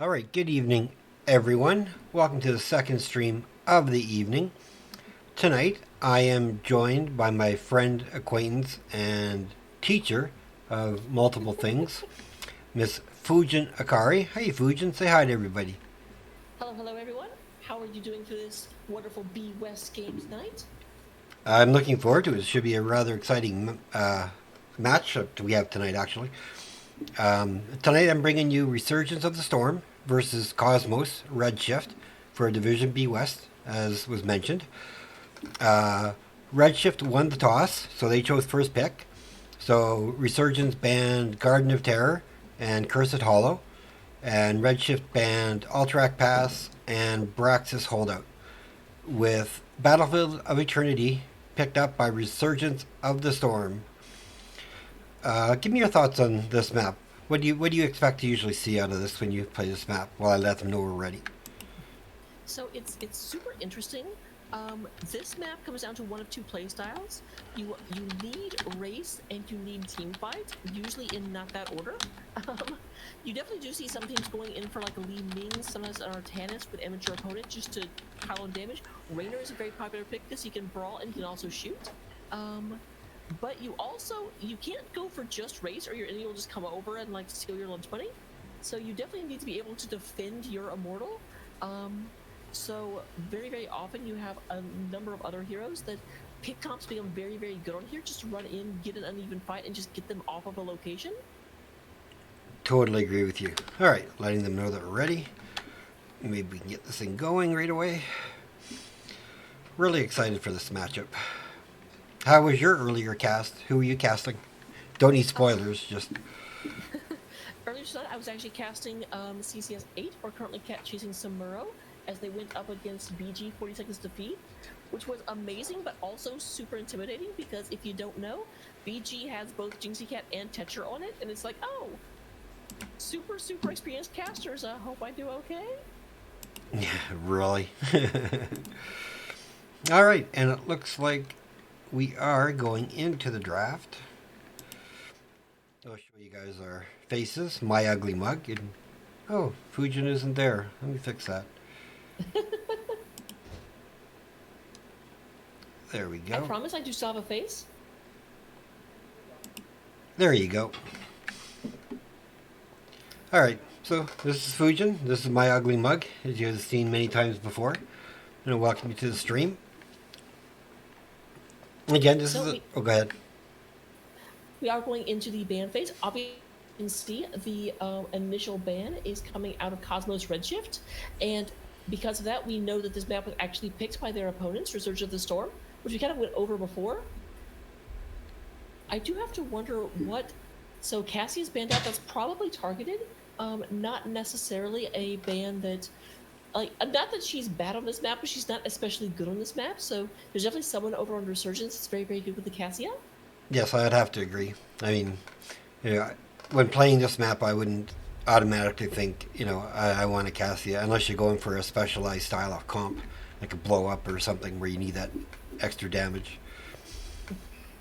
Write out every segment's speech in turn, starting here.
All right, good evening, everyone. Welcome to the second stream of the evening. Tonight, I am joined by my friend, acquaintance, and teacher of multiple things, Miss Fujin Akari. Hey, Fujin, say hi to everybody. Hello, everyone. How are you doing for this wonderful B West Games night? I'm looking forward to it. It should be a rather exciting matchup we have tonight, actually. Tonight I'm bringing you Resurgence of the Storm versus Cosmos Redshift for Division B West, as was mentioned. Redshift won the toss, so they chose first pick. So Resurgence banned Garden of Terror and Cursed Hollow, and Redshift banned Alterac Pass and Braxis Holdout, with Battlefield of Eternity picked up by Resurgence of the Storm. Give me your thoughts on this map. What do you expect to usually see out of this when you play this map? While I let them know we're ready. So it's super interesting. This map comes down to one of two play styles. You need race and you need team fight, usually in not that order. You definitely do see some teams going in for like a Li Ming, sometimes an Artanis with amateur opponents just to pile on damage. Raynor is a very popular pick because he can brawl and he can also shoot. But you can't go for just race or your enemy will just come over and like steal your lunch money. So you definitely need to be able to defend your immortal. So very, very often you have a number of other heroes that pick comps become very, very good on here. Just run in, get an uneven fight, and just get them off of a location. Totally agree with you. All right, letting them know that we're ready. Maybe we can get this thing going right away. Really excited for this matchup. How was your earlier cast? Who were you casting? Don't need spoilers, just... Earlier tonight, I was actually casting CCS 8, or currently chasing Samuro, as they went up against BG 40 Seconds to Feed, which was amazing, but also super intimidating, because if you don't know, BG has both Jinxie Cat and Tetcher on it, and it's like, oh, super, super experienced casters, I hope I do okay. Yeah, really? All right, and it looks like we are going into the draft. I'll show you guys our faces, my ugly mug, and Oh, Fujin isn't there. Let me fix that. There we I go. promise I do still have a face. There you go. Alright, so this is Fujin. This is my ugly mug, as you have seen many times before. And welcome you to the stream. Again, this is a... Oh, go ahead. We are going into the ban phase. Obviously, you can see the initial ban is coming out of Cosmos Redshift. And because of that, we know that this map was actually picked by their opponents, Resurgence of the Storm, which we kind of went over before. I do have to wonder what... So Cassie's banned out. That's probably targeted. Not necessarily a ban that... not that she's bad on this map, but she's not especially good on this map. So there's definitely someone over on Resurgence that's very, very good with the Cassia. Yes, I'd have to agree. I mean, when playing this map, I wouldn't automatically think, I want a Cassia, unless you're going for a specialized style of comp, like a blow up or something where you need that extra damage.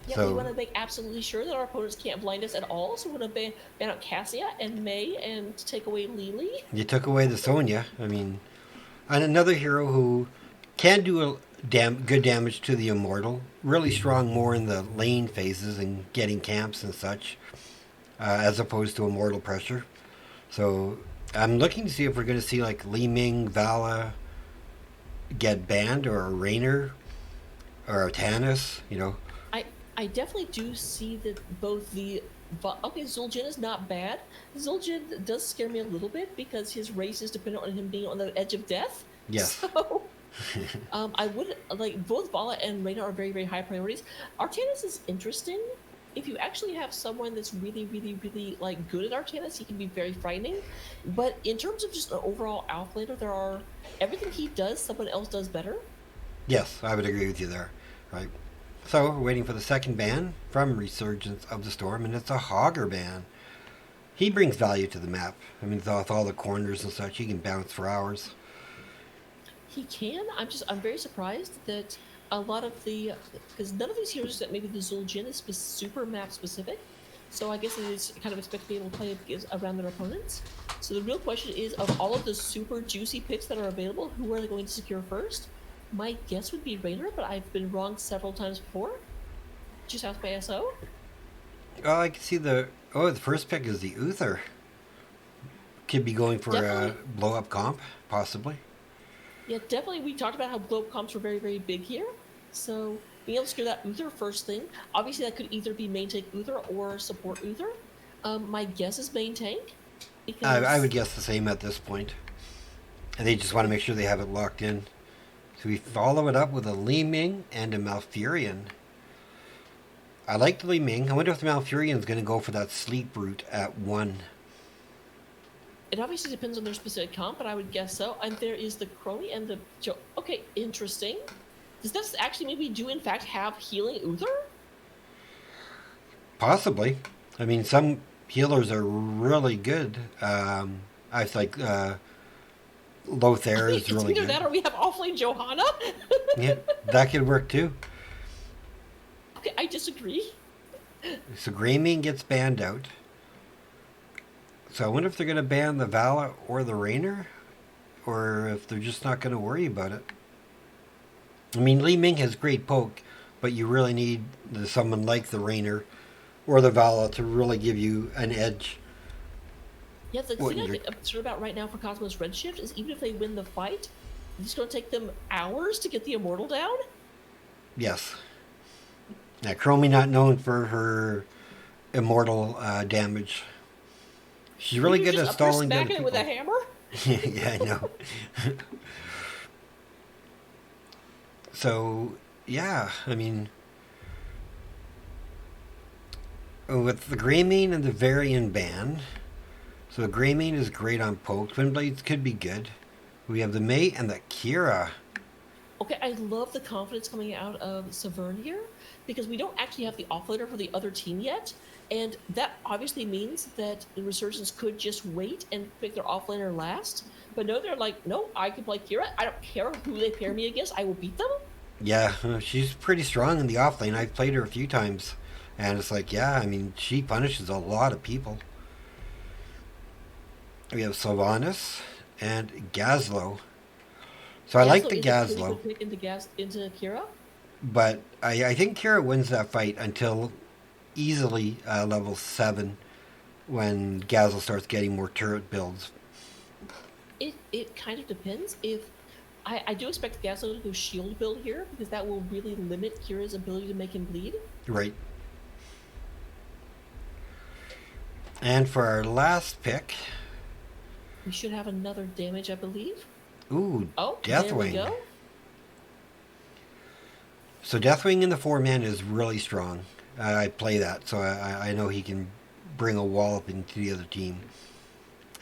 Yeah, so, we want to make absolutely sure that our opponents can't blind us at all, so we want to ban out Cassia and Mei and take away Lily. You took away the Sonya. I mean, and another hero who can do good damage to the Immortal, really strong more in the lane phases and getting camps and such, as opposed to Immortal pressure. So I'm looking to see if we're going to see like Li Ming, Vala get banned, or a Raynor, or a Tannis, I definitely do see that both the... Okay, Zul'jin is not bad. Zul'jin does scare me a little bit because his race is dependent on him being on the edge of death. Yes. So, I would... both Vala and Raynor are very, very high priorities. Artanis is interesting. If you actually have someone that's really, really, really, good at Artanis, he can be very frightening. But in terms of just an overall alpha laner, everything he does, someone else does better. Yes, I would agree with you there. Right. So, we're waiting for the second ban from Resurgence of the Storm, and it's a Hogger ban. He brings value to the map. I mean, with all the corners and such, he can bounce for hours. He can. I'm very surprised that a lot of the... Because none of these heroes, that maybe the Zul'jin is super map specific, so I guess it is kind of expected to be able to play around their opponents. So the real question is, of all of the super juicy picks that are available, who are they going to secure first? My guess would be Raynor, but I've been wrong several times before. Just ask my SO. Oh, I can see the first pick is the Uther. Could be going for a blow-up comp, possibly. Yeah, definitely. We talked about how blow-up comps were very, very big here. So being able to secure that Uther first thing, obviously that could either be main tank Uther or support Uther. My guess is main tank. Because I would guess the same at this point. And they just want to make sure they have it locked in. So we follow it up with a Li Ming and a Malfurion. I like the Li Ming. I wonder if the Malfurion is going to go for that sleep route at 1. It obviously depends on their specific comp, but I would guess so. And there is the Crony and the... Okay, interesting. Does this actually maybe do in fact have healing Uther? Possibly. I mean, some healers are really good. I like... Lothair is really good. Either that or we have offlane Johanna. Yeah, that could work too. Okay, I disagree. So Greymane gets banned out. So I wonder if they're going to ban the Vala or the Raynor, or if they're just not going to worry about it. I mean, Li Ming has great poke, but you really need someone like the Raynor or the Vala to really give you an edge. Yeah, the thing I'm concerned about right now for Cosmos Redshift is even if they win the fight, it's going to take them hours to get the Immortal down. Yes. Now, Chromie not known for her Immortal damage. She's really good at stalling the other people. With a hammer? Yeah, I know. So, yeah, I mean... With the Greymane and the Varian ban... So the Greymane is great on poke. Twin Blades could be good. We have the Mei and the Kira. Okay, I love the confidence coming out of Severn here, because we don't actually have the offlaner for the other team yet, and that obviously means that the Resurgence could just wait and pick their offlaner last. But no, they're like, no, I can play Kira. I don't care who they pair me against. I will beat them. Yeah, she's pretty strong in the offlane. I've played her a few times, and it's like, yeah, I mean, she punishes a lot of people. We have Sylvanas and Gazlo. So I like Gaslo the is a pretty Gazlo, good pick into Kira. but I think Kira wins that fight until easily level 7 when Gazlo starts getting more turret builds. It kind of depends. If I do expect Gaslo to go shield build here because that will really limit Kira's ability to make him bleed. Right. And for our last pick, We should have another damage, I believe. ooh, Oh, there we Deathwing. go. So Deathwing in the 4-man is really strong. I play that, so I know he can bring a wallop into the other team.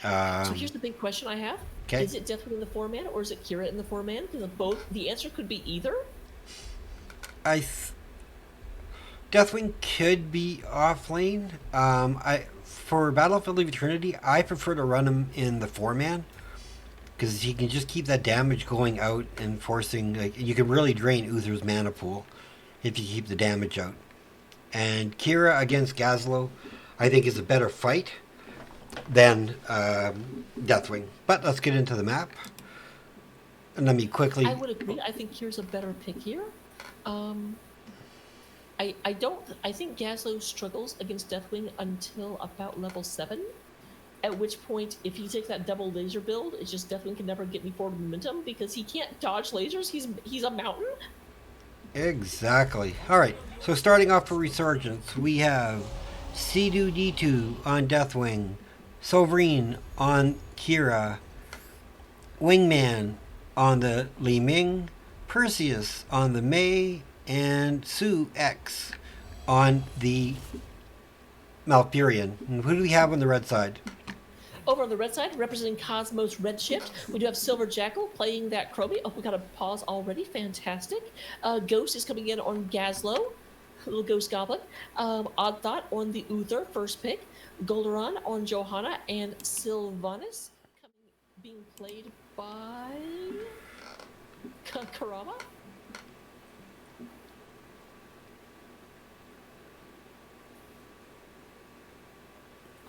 So here's the big question I have: Okay. Is it Deathwing in the 4-man or is it Kira in the 4-man? Because both, the answer could be either. Deathwing could be off lane. For Battlefield of Eternity, I prefer to run him in the 4-man because he can just keep that damage going out and forcing. Like, you can really drain Uther's mana pool if you keep the damage out. And Kira against Gazlo, I think, is a better fight than Deathwing. But let's get into the map. And let me quickly. I would agree. I think Kira's a better pick here. I don't. I think Gaslo struggles against Deathwing until about level 7. At which point, if he takes that double laser build, it's just Deathwing can never get me forward momentum because he can't dodge lasers. He's a mountain. Exactly. All right. So starting off for Resurgence, we have C2D2 on Deathwing, Sovereign on Kira, Wingman on the Li Ming, Perseus on the Mei, and Su X on the Malfurion. And who do we have on the red side? Over on the red side, representing Cosmos Redshift, we do have Silver Jackal playing that Chromie. Oh, we got a pause already. Fantastic. Ghost is coming in on Gazlo, little Ghost Goblin. Odd Thought on the Uther, first pick. Golderon on Johanna, and Sylvanas being played by Karama.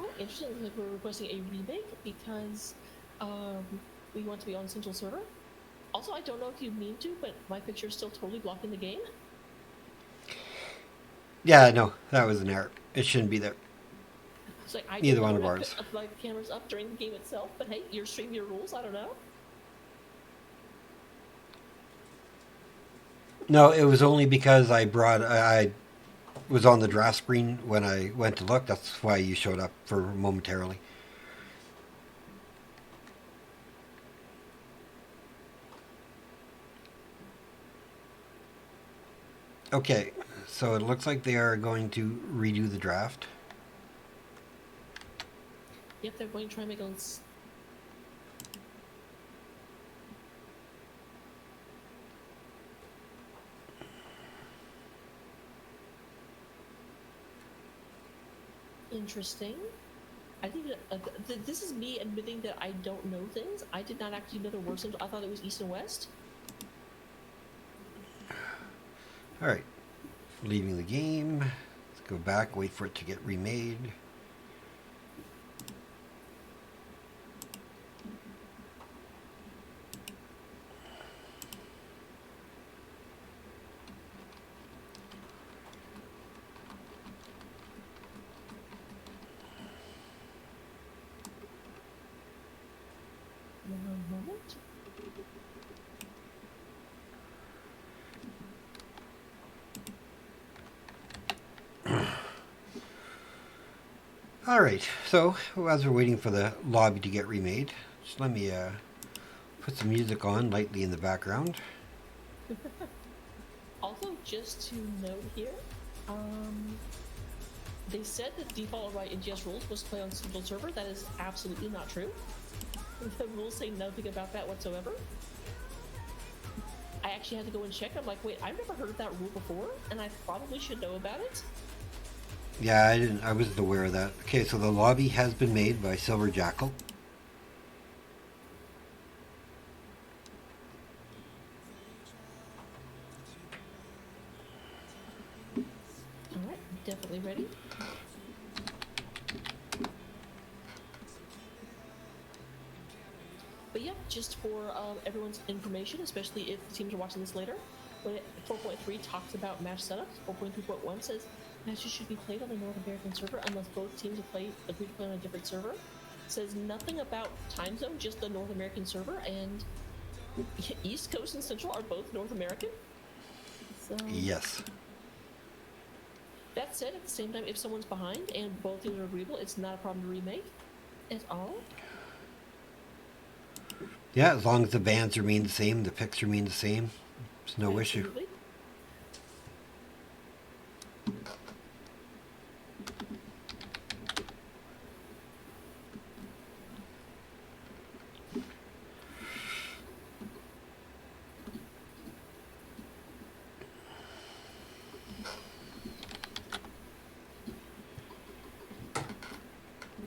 Oh, interesting that we're requesting a remake because we want to be on Central Server. Also, I don't know if you mean to, but my picture is still totally blocking the game. Yeah, no, that was an error. It shouldn't be there. It's like, I Neither don't one know of when I ours. put the cameras up during the game itself, but hey, your stream, your rules. I don't know. No, it was only because I was on the draft screen when I went to look. That's why you showed up for momentarily. Okay, so it looks like they are going to redo the draft. Yep, they're going to try and make it. Interesting. I think that this is me admitting that I don't know things. I did not actually know there were some. I thought it was East and West. All right, leaving the game. Let's go back, wait for it to get remade. One moment. All right, so as we're waiting for the lobby to get remade, just let me put some music on lightly in the background. Also, just to note here, they said that default right NGS rules was to play on Central Server. That is absolutely not true. The rules say nothing about that whatsoever. I actually had to go and check. I'm like, wait, I've never heard of that rule before, and I probably should know about it. Yeah, I wasn't aware of that. Okay, so the lobby has been made by Silver Jackal. All right, definitely ready. But yeah, just for everyone's information, especially if the teams are watching this later, when 4.3 talks about match setups, 4.3.1 says matches should be played on the North American server unless both teams agree to play on a different server. Says nothing about time zone, just the North American server, and East Coast and Central are both North American. So, Yes. that said, at the same time, if someone's behind and both teams are agreeable, it's not a problem to remake at all. Yeah, as long as the bands remain the same, the picks remain the same, it's no Absolutely. issue.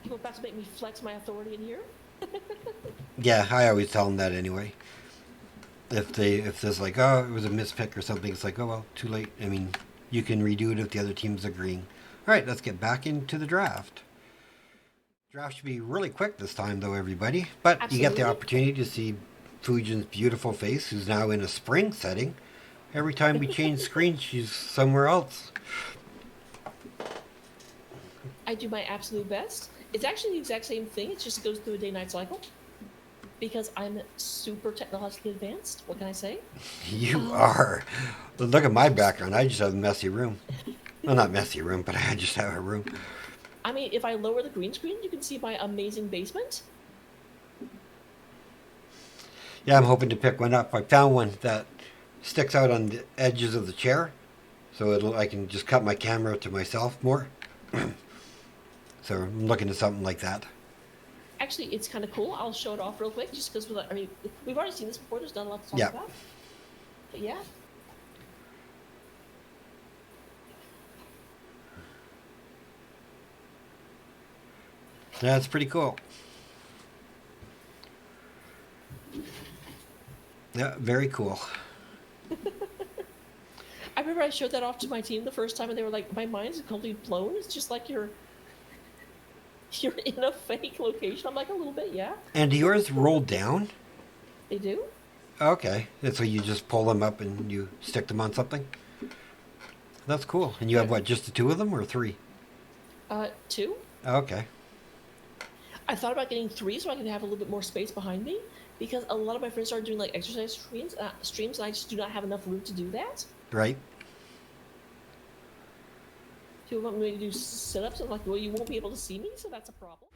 People about to make me flex my authority in here. Yeah, I always tell them that anyway. If there's like, oh, it was a mispick or something, it's like, oh well, too late. I mean, you can redo it if the other team's agreeing. All right, let's get back into the draft. Draft should be really quick this time, though, everybody. But Absolutely. You get the opportunity to see Fujin's beautiful face, who's now in a spring setting. Every time we change screens, she's somewhere else. I do my absolute best. It's actually the exact same thing. It just goes through a day-night cycle. Because I'm super technologically advanced. What can I say? You are. Look at my background. I just have a messy room. Well, not messy room, but I just have a room. I mean, if I lower the green screen, you can see my amazing basement. Yeah, I'm hoping to pick one up. I found one that sticks out on the edges of the chair, so I can just cut my camera to myself more. So I'm looking at something like that. Actually, it's kind of cool. I'll show it off real quick, just because I mean, we've already seen this before. There's not a lot to talk about. But yeah. That's pretty cool. Yeah, very cool. I remember I showed that off to my team the first time, and they were like, "My mind's completely blown. It's just like you're in a fake location." I'm like, "A little bit, yeah." And do yours roll down? They do. Okay, and so you just pull them up and you stick them on something? That's cool. And you have what, just the two of them or three? 2. Okay. I thought about getting 3 so I could have a little bit more space behind me, because a lot of my friends started doing like exercise streams, and I just do not have enough room to do that. Right. People want me to do sit-ups, and I'm like, well, you won't be able to see me, so that's a problem.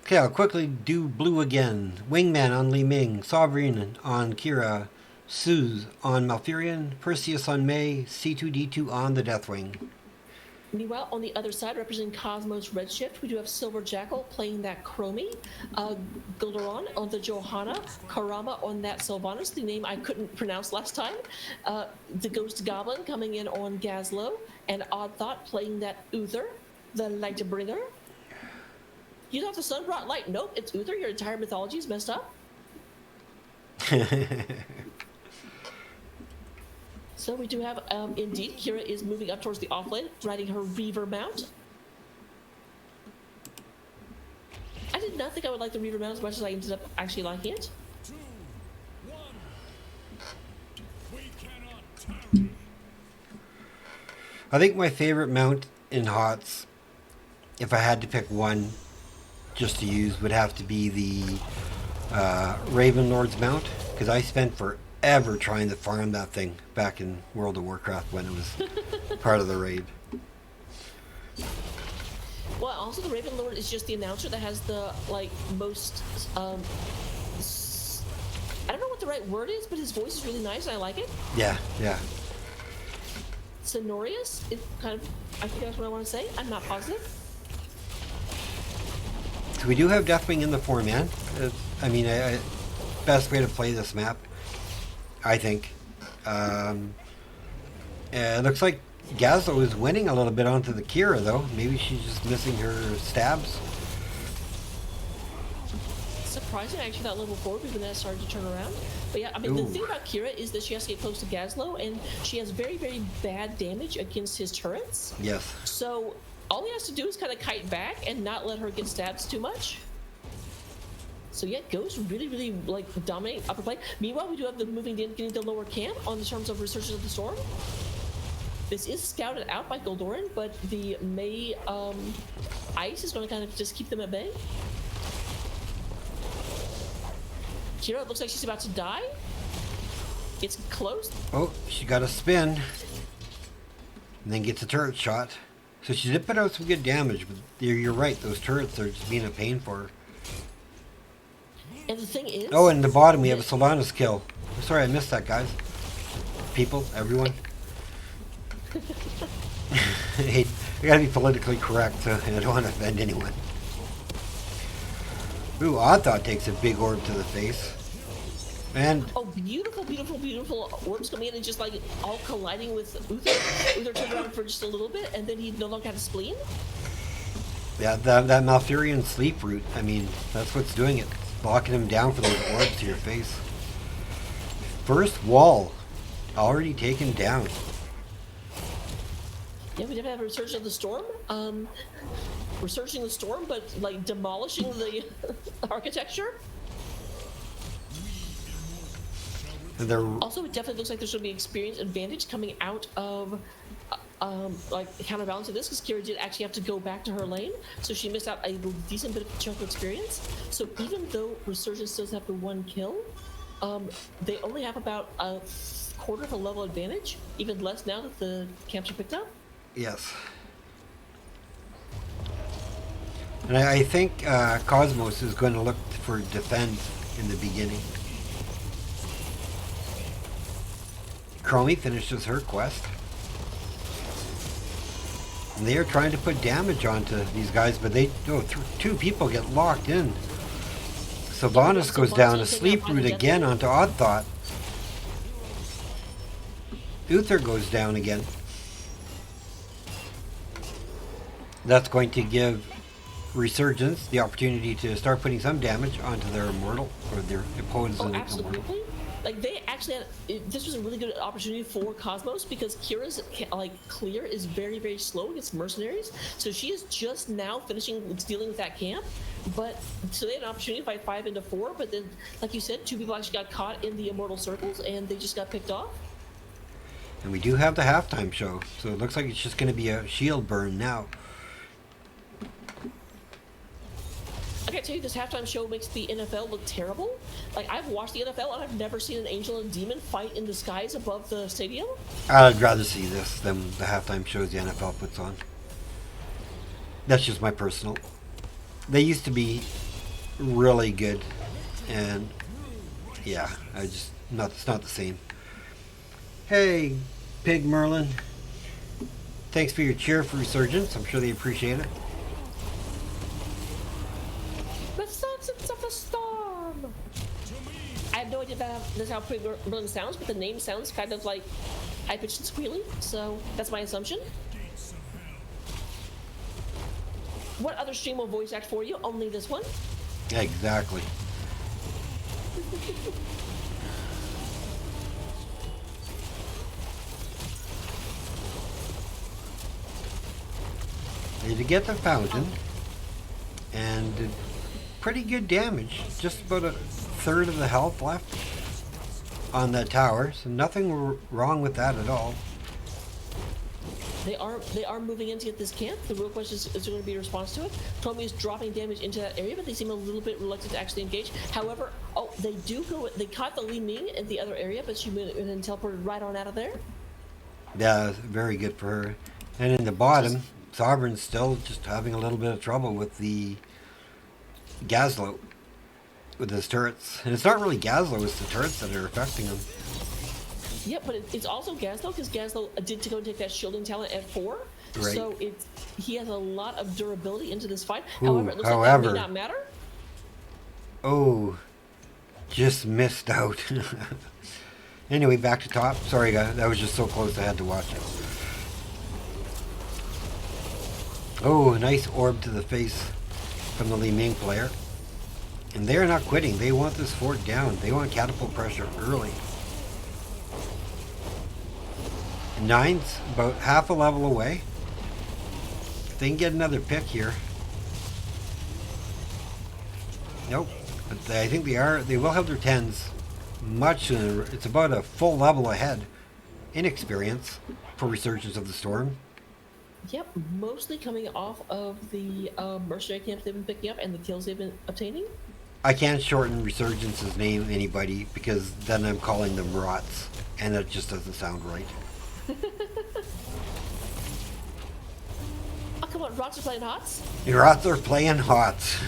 Okay, I'll quickly do blue again. Wingman on Li Ming, Sovereign on Kira, Suze on Malfurion, Perseus on Mei, C2D2 on the Deathwing. Meanwhile, on the other side, representing Cosmos Redshift, we do have Silver Jackal playing that Chromie, Gulderon on the Johanna, Karama on that Sylvanas, the name I couldn't pronounce last time, the Ghost Goblin coming in on Gazlo, and Odd Thought playing that Uther, the Lightbringer. You thought the sun brought light? Nope, it's Uther. Your entire mythology is messed up. So we do have, indeed, Kira is moving up towards the offlane, riding her Reaver mount. I did not think I would like the Reaver mount as much as I ended up actually liking it. 2, 1. We cannot tarry. I think my favorite mount in HOTS, if I had to pick one just to use, would have to be the Raven Lord's mount, because I spent forever trying to farm that thing back in World of Warcraft when it was part of the raid. Well, also the Raven Lord is just the announcer that has the most. I don't know what the right word is, but his voice is really nice. And I like it. Yeah, yeah. Sonorious. It kind of. I think that's what I want to say. I'm not positive. So we do have Deathwing in the 4-man. I mean, best way to play this map, I think. It looks like Gazlo is winning a little bit onto the Kira, though. Maybe she's just missing her stabs. surprising. I actually thought level 4 was when that started to turn around. But yeah, I mean, the Ooh. thing about Kira is that she has to get close to Gazlo, and she has very, very bad damage against his turrets. Yes. So all he has to do is kind of kite back and not let her get stabbed too much. So yeah, Ghost really, really like dominate upper plane. Meanwhile, we do have the moving in, getting the lower camp on the terms of Resurgence of the Storm. This is scouted out by Goldoran, but the May Ice is going to kind of just keep them at bay. Kira looks like she's about to die. Gets close. Oh, she got a spin. And then gets a turret shot. So she did put out some good damage, but you're right, those turrets are just being a pain for her. And the thing is... Oh, and in the bottom we have a Sylvanas kill. Sorry, I missed that, guys. People, everyone. Hey, I gotta be politically correct, so I don't want to offend anyone. Ooh, Oddthought takes a big orb to the face. And... Oh, beautiful, beautiful, beautiful orbs coming in and just like all colliding with Uther. Uther turned around for just a little bit, and then he no longer had a spleen. yeah, that Malfurion sleep root, I mean, that's what's doing it. It's blocking him down for those orbs to your face. First wall already taken down. Yeah, we definitely have a Resurgence of the Storm. Resurging the Storm, but like demolishing the architecture. And they're... Also, it definitely looks like there's going to be experience advantage coming out of like counterbalancing this, because Kira did actually have to go back to her lane, so she missed out a decent bit of chunk of experience. So even though Resurgence does have the 1 kill, they only have about a quarter of a level advantage, even less now that the camps are picked up. Yes. And I think Cosmos is going to look for defend in the beginning. Chromie finishes her quest. And they are trying to put damage onto these guys, but they two people get locked in. Sylvanas goes down a sleep root again onto Oddthought. Uther goes down again. That's going to give Resurgence the opportunity to start putting some damage onto their immortal or their opponent's Oh, immortal. absolutely. Like they actually had this was a really good opportunity for Cosmos, because Kira's like clear is very, very slow against mercenaries, so she is just now finishing dealing with that camp. But so they had an opportunity to fight 5 into 4, but then, like you said, 2 people actually got caught in the immortal circles and they just got picked off. And we do have the halftime show, so it looks like it's just going to be a shield burn now. I gotta tell you, this halftime show makes the NFL look terrible. Like, I've watched the NFL and I've never seen an angel and demon fight in the skies above the stadium. I'd rather see this than the halftime shows the NFL puts on. That's just my personal. They used to be really good, and yeah, it's not the same. Hey, Pig Merlin. Thanks for your cheer for Resurgence. I'm sure they appreciate it. Resurgence of the Storm! I have no idea if that's how Pig Merlin sounds, but the name sounds kind of like high-pitched and squealy, so that's my assumption. What other stream will voice act for you? Only this one? Exactly. To get the fountain, and did pretty good damage. Just about a third of the health left on that tower, so nothing wrong with that at all. They are moving in to get this camp. The real question is there going to be a response to it? Chromie is dropping damage into that area, but they seem a little bit reluctant to actually engage. However, they caught the Li Ming in the other area, but she went and teleported right on out of there. Yeah, very good for her. And in the bottom, Sovereign's still just having a little bit of trouble with the Gazlo, with his turrets. And it's not really Gazlo, it's the turrets that are affecting him. Yeah, but it's also Gazlo, because Gazlo did to go and take that shielding talent at 4. Right. So he has a lot of durability into this fight. Ooh, however, it looks like that may not matter. Oh, just missed out. Anyway, back to top. Sorry guys, that was just so close I had to watch it. Oh, nice orb to the face from the Li Ming player. And they're not quitting. They want this fort down. They want catapult pressure early. Nine's about half a level away. If they can get another pick here. Nope. But I think they will have their 10s much sooner. It's about a full level ahead in experience for Resurgence of the Storm. Yep, mostly coming off of the mercenary camps they've been picking up and the kills they've been obtaining. I can't shorten Resurgence's name anybody because then I'm calling them rots, and that just doesn't sound right. Oh, come on, rots are playing hots. Rots are playing hots.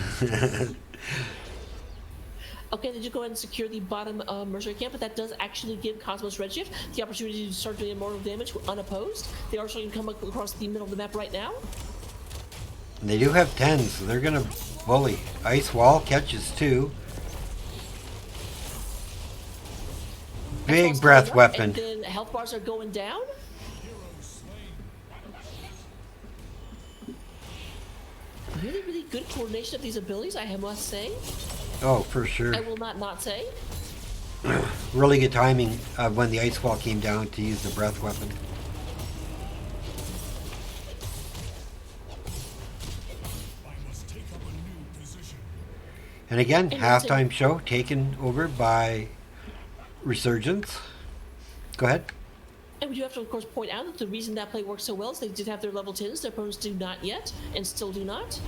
Okay, they just go ahead and secure the bottom mercenary camp, but that does actually give Cosmos Redshift the opportunity to start doing immortal damage unopposed. They are starting to come across the middle of the map right now. And they do have 10s, so they're going to bully. Ice Wall catches 2. Big breath weapon. And then health bars are going down. Really, really good coordination of these abilities, I must say. Oh, for sure. I will not say. Really good timing when the Ice Wall came down to use the breath weapon. And again, halftime show taken over by Resurgence. Go ahead. And we do have to, of course, point out that the reason that play works so well is they did have their level 10s. Their opponents do not yet, and still do not.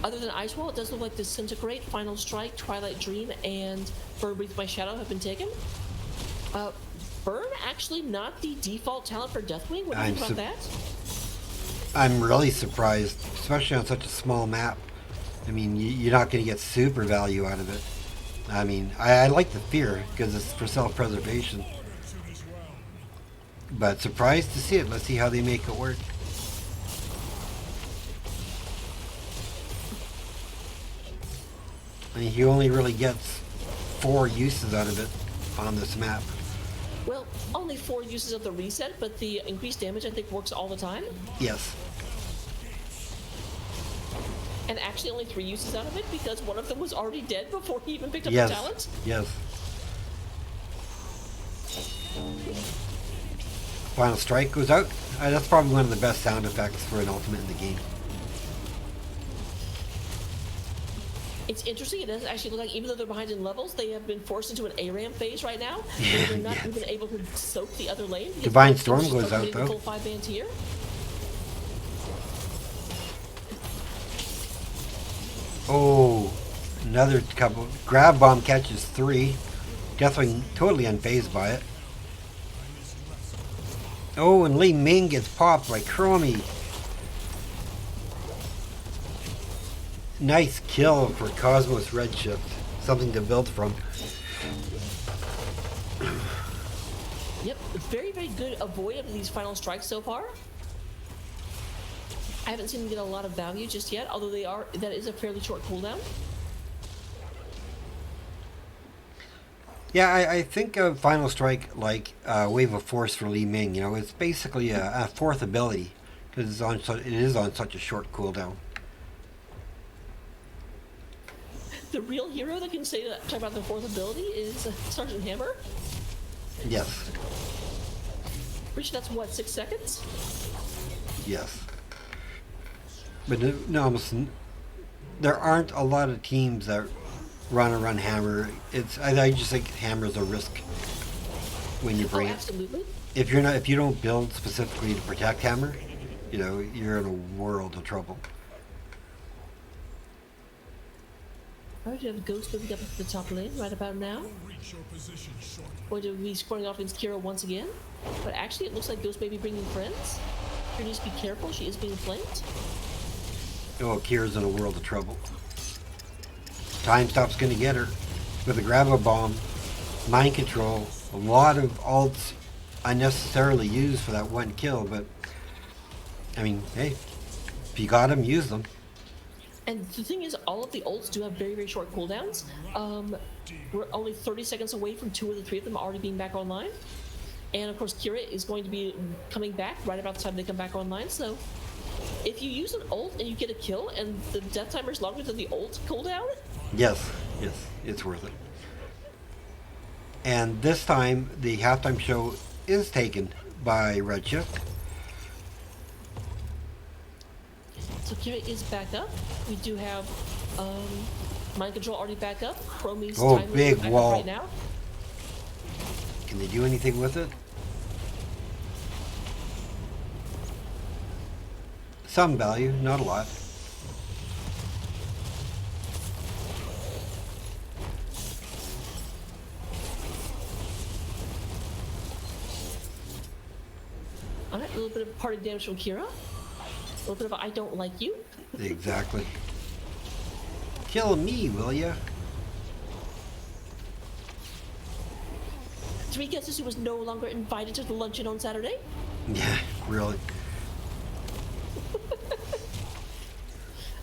Other than Ice Wall, it does look like Disintegrate, Final Strike, Twilight Dream, and Burn Breathe My Shadow have been taken. Burn, actually not the default talent for Deathwing. What do you think about that? I'm really surprised, especially on such a small map. I mean, you're not going to get super value out of it. I mean, I like the fear because it's for self-preservation. But surprised to see it. Let's see how they make it work. I mean, he only really gets 4 uses out of it on this map. Well, only 4 uses of the reset, but the increased damage I think works all the time. Yes. And actually only 3 uses out of it because one of them was already dead before he even picked up Yes. the talent. Yes. Final Strike goes out. That's probably one of the best sound effects for an ultimate in the game. It's interesting, it does actually look like even though they're behind in levels, they have been forced into an ARAM phase right now. Yeah, They're not yes. even able to soak the other lane. Divine Storm goes out, though. Full 5 band here. Oh, another couple. Grab Bomb catches 3. Deathwing totally unfazed by it. Oh, and Li Ming gets popped by Chromie. Nice kill for Cosmos Redshift. Something to build from. Yep, very, very good avoid of these final strikes so far. I haven't seen them get a lot of value just yet, although that is a fairly short cooldown. Yeah, I think of Final Strike like Wave of Force for Li Ming. You know, it's basically a 4th ability because it is on such a short cooldown. The real hero that can talk about the 4th ability is Sergeant Hammer. Yes. Which that's what, 6 seconds? Yes. But no, there aren't a lot of teams that run Hammer. I just think Hammer's a risk when you bring it. Absolutely. If you don't build specifically to protect Hammer, you know, you're in a world of trouble. Alright, we have Ghost moving up to the top lane right about now. Going to be scoring off against Kira once again. But actually, it looks like Ghost may be bringing friends. Kira needs to be careful, she is being flanked. Oh, Kira's in a world of trouble. Time Stop's going to get her with a Grab-A-Bomb, Mind Control, a lot of ults unnecessarily used for that one kill, but I mean, hey, if you got them, use them. And the thing is, all of the ults do have very, very short cooldowns. We're only 30 seconds away from 2 of the 3 of them already being back online. And of course, Kira is going to be coming back right about the time they come back online, so if you use an ult and you get a kill and the death timer is longer than the ult cooldown, Yes, it's worth it. And this time, the halftime show is taken by Redshift. so Kira is back up. We do have mind control already back up. Chromie's Oh, time big back wall. up right now. Can they do anything with it? Some value, not a lot. Alright, a little bit of party damage from Kira. A little bit of a I don't like you. Exactly. Kill me, will ya? Three guesses who was no longer invited to the luncheon on Saturday. Yeah, really.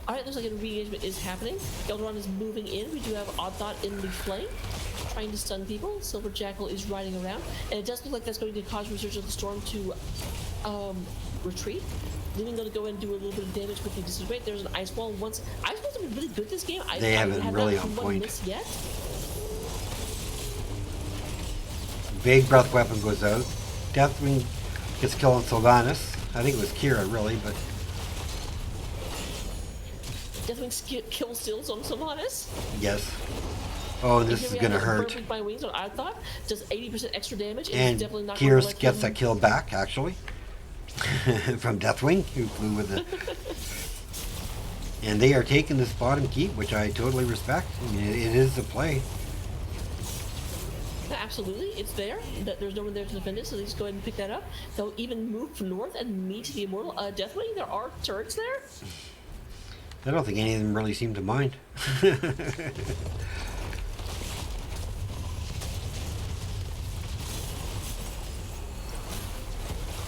Alright, looks like a re-engagement is happening. Gelderon is moving in. We do have Odd Thought in the flank, trying to stun people. Silver Jackal is riding around. And it does look like that's going to cause Resurgence of the Storm to retreat. Lumen going to go and do a little bit of damage with the Disintegrate. There's an Ice Wall. Once Ice Walls have been really good this game. They haven't have really not on one point. miss yet. Big breath weapon goes out. Deathwing gets killed on Sylvanas. I think it was Kira, really, but Deathwing kill steals on Sylvanas. yes. Oh, And this here is we gonna have hurt. Burn Weak by Wings on Odd Thought. Does 80% extra damage. And And he's definitely not going to Kira let gets him... that kill back, actually. From Deathwing, who flew with it. And they are taking this bottom keep, which I totally respect. I mean, it is a play. Yeah, absolutely, it's there. There's no one there to defend it, so they just go ahead and pick that up. They'll even move north and meet the Immortal. Deathwing, there are turrets there. I don't think any of them really seem to mind.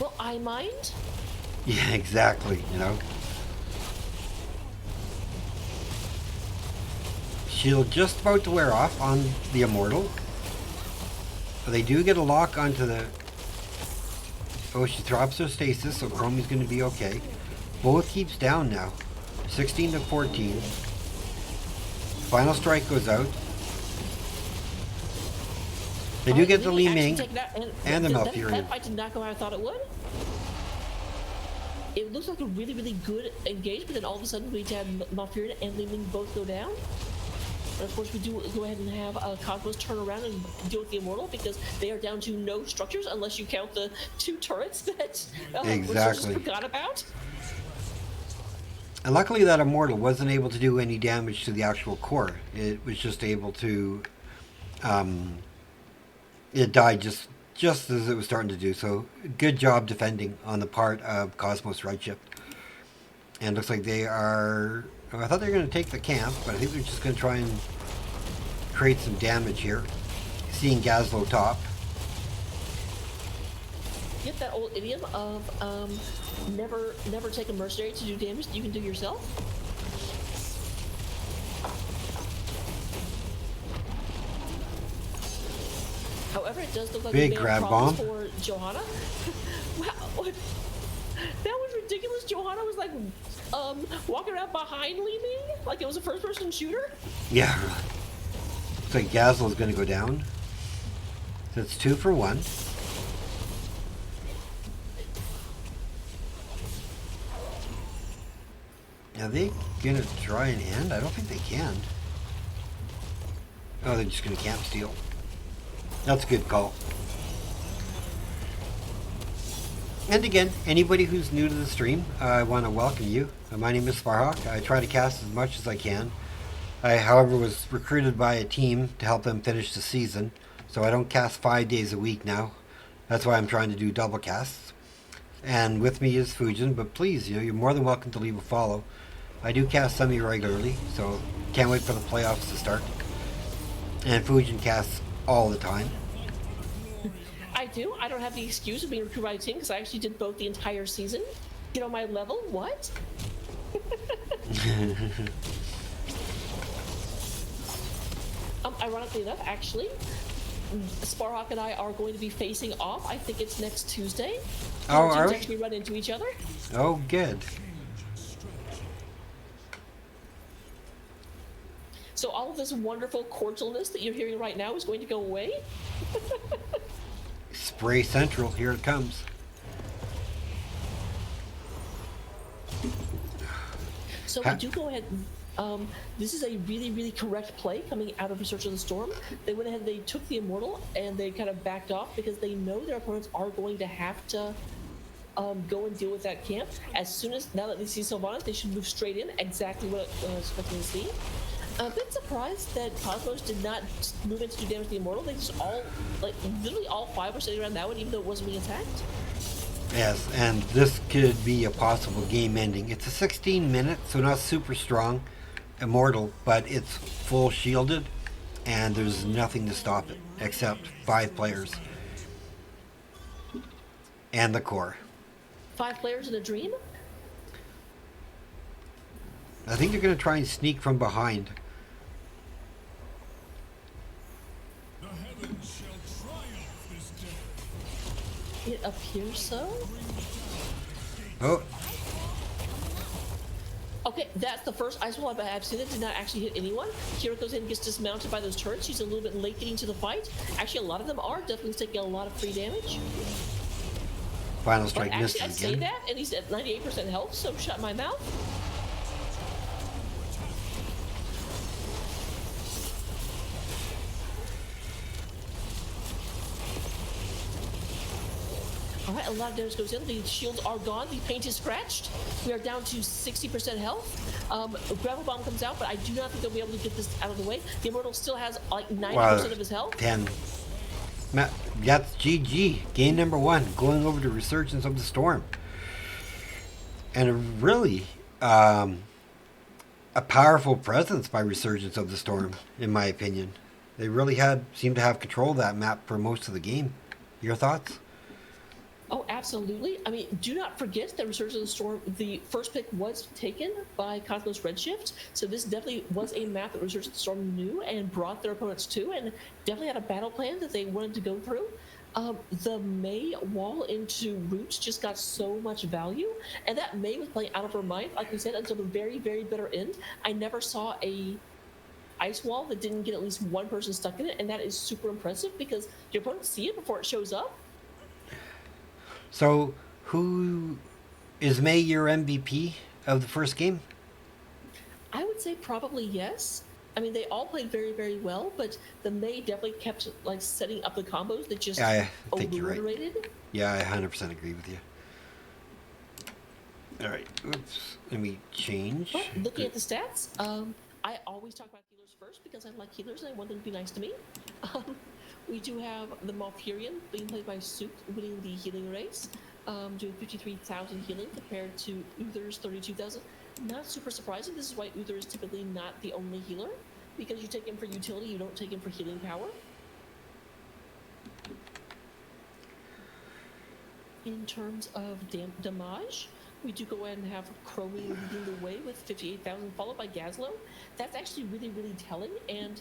Well, I mind. Yeah, exactly, you know. Shield just about to wear off on the Immortal. But they do get a lock onto the... Oh, she drops her stasis, so Chromie's going to be okay. Both keeps down now. 16 to 14. Final strike goes out. They do get the Li Ming and the Malfurion. That fight did not go how I thought it would. It looks like a really, really good engagement, but then all of a sudden we had Malfurion and Li Ming both go down. And of course we do go ahead and have Cosmos turn around and deal with the Immortal because they are down to no structures unless you count the 2 turrets that Exactly. Resurgence forgot about. And luckily that Immortal wasn't able to do any damage to the actual core. It was just able to... it died just as it was starting to do. So good job defending on the part of Cosmos Redshift. And looks like they are... Oh, I thought they were going to take the camp, but I think they're just going to try and create some damage here. Seeing Gazlo top. Get that old idiom of never take a mercenary to do damage that you can do yourself. However, it does look like Big we may grab have problems bomb. for Johanna. Wow, that was ridiculous. Johanna was like walking around behind Li Ming like it was a first-person shooter. Yeah. Looks like Gazlo's going to go down. So it's 2 for 1. Are they going to try and end? I don't think they can. Oh, they're just going to camp steal. That's a good call. And again, anybody who's new to the stream, I want to welcome you. My name is Sparhawk. I try to cast as much as I can. I, however, was recruited by a team to help them finish the season, so I don't cast 5 days a week now. That's why I'm trying to do double casts. And with me is Fujin, but please, you're more than welcome to leave a follow. I do cast semi-regularly, so can't wait for the playoffs to start. And Fujin casts all the time. I do. I don't have the excuse of being recruited by a team because I actually did both the entire season. Get on my level? What? Ironically enough, actually, Sparhawk and I are going to be facing off. I think it's next Tuesday. Oh, Our are teams we? actually run into each other. Oh, good. So all of this wonderful cordialness that you're hearing right now is going to go away? Spray Central, here it comes. So we do go ahead. This is a really, really correct play coming out of Research of the Storm. They went ahead, they took the Immortal, and they kind of backed off because they know their opponents are going to have to go and deal with that camp. As soon as, now that they see Sylvanas, they should move straight in, exactly what I was expecting to see. A bit surprised that Cosmos did not move in to do damage to the Immortal. They just all, like, literally all 5 were sitting around that one, even though it wasn't being attacked. Yes, and this could be a possible game ending. It's a 16 minute, so not super strong Immortal, but it's full shielded, and there's nothing to stop it except 5 players and the core. 5 players in a dream? I think they're going to try and sneak from behind. The heavens shall triumph this day. It appears so. Oh, Okay, that's the first ice wall I've seen that did not actually hit anyone. Kira goes in and gets dismounted by those turrets. She's a little bit late getting to the fight. Actually, a lot of them are definitely taking a lot of free damage. Final But strike missed actually, I'd it say again. that, and he's at 98% health, so shut my mouth. All right, a lot of damage goes in. The shields are gone. The paint is scratched. We are down to 60% health. Gravel Bomb comes out, but I do not think they'll be able to get this out of the way. The Immortal still has like 90% of his health. 10. That's GG. Game number 1. Going over to Resurgence of the Storm. And a really a powerful presence by Resurgence of the Storm, in my opinion. They really seemed to have control of that map for most of the game. Your thoughts? Oh, absolutely. I mean, do not forget that Resurgence of the Storm, the first pick was taken by Cosmos Redshift. So this definitely was a map that Resurgence of the Storm knew and brought their opponents to, and definitely had a battle plan that they wanted to go through. The May wall into Roots just got so much value, and that May was playing out of her mind, like we said, until the very, very bitter end. I never saw a ice wall that didn't get at least one person stuck in it, and that is super impressive because your opponents see it before it shows up. So, who is May your MVP of the first game? I would say probably yes. I mean, they all played very, very well, but the May definitely kept like setting up the combos that just I think you're right. obliterated. Yeah, I 100% agree with you. All right, oops. Let me change. But looking at the stats, I always talk about healers first because I like healers and I want them to be nice to me. We do have the Malfurion being played by Souk, winning the healing race, doing 53,000 healing compared to Uther's 32,000. Not super surprising. This is why Uther is typically not the only healer, because you take him for utility, you don't take him for healing power. In terms of damage, we do go ahead and have Chromie leading the way with 58,000, followed by Gazlo. That's actually really, really telling, and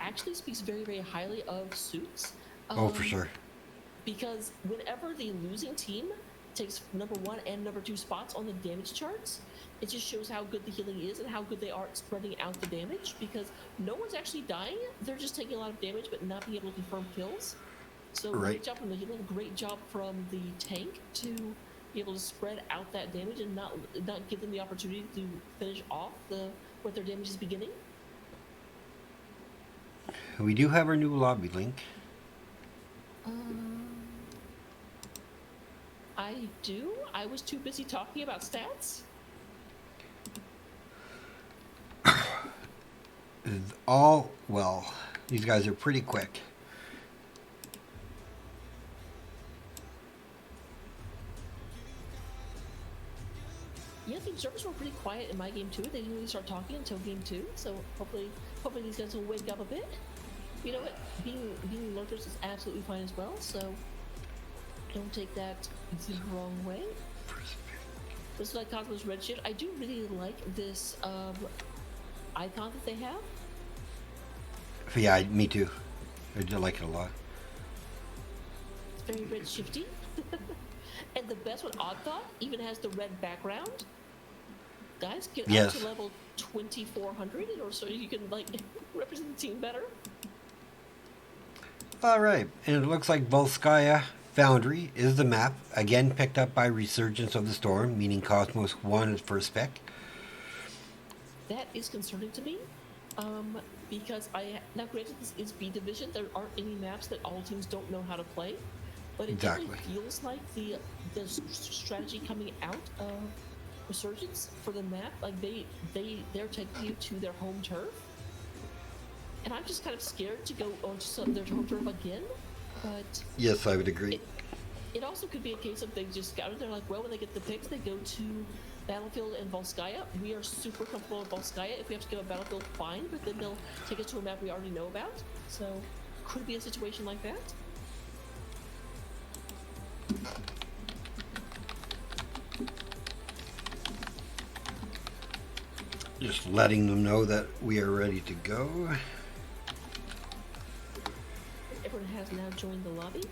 actually speaks very, very highly of Suits. Oh, for sure. Because whenever the losing team takes number 1 and number 2 spots on the damage charts, it just shows how good the healing is and how good they are at spreading out the damage, because no one's actually dying. They're just taking a lot of damage but not being able to confirm kills. So great job from the healing, great job from the tank to be able to spread out that damage and not give them the opportunity to finish off what their damage is beginning. We do have our new lobby link. I do. I was too busy talking about stats. Well, these guys are pretty quick. Yeah, the observers were pretty quiet in my game too. They didn't really start talking until game 2, so hopefully these guys will wake up a bit. You know what? Being lurkers is absolutely fine as well, so don't take that the wrong way. This is like Cosmos Redshift. I do really like this icon that they have. Yeah, me too. I do like it a lot. It's very Redshifty. And the best one, Odd Thought, even has the red background. guys, get Yes. up to level 2400 or so you can like represent the team better. All right, and it looks like Volskaya Foundry is the map, again picked up by Resurgence of the Storm, meaning Cosmos won its first pick. That is concerning to me, because now granted this is B Division, there aren't any maps that all teams don't know how to play, but it definitely feels like the strategy coming out of Resurgence for the map, like they're taking you to their home turf. And I'm just kind of scared to go onto their home turf again, but... Yes, I would agree. It also could be a case of they just scouted, they're like, well, when they get the picks, they go to Battlefield and Volskaya. We are super comfortable with Volskaya. If we have to go to Battlefield, fine, but then they'll take us to a map we already know about. So, could be a situation like that. Just letting them know that we are ready to go. Everyone has now joined the lobby.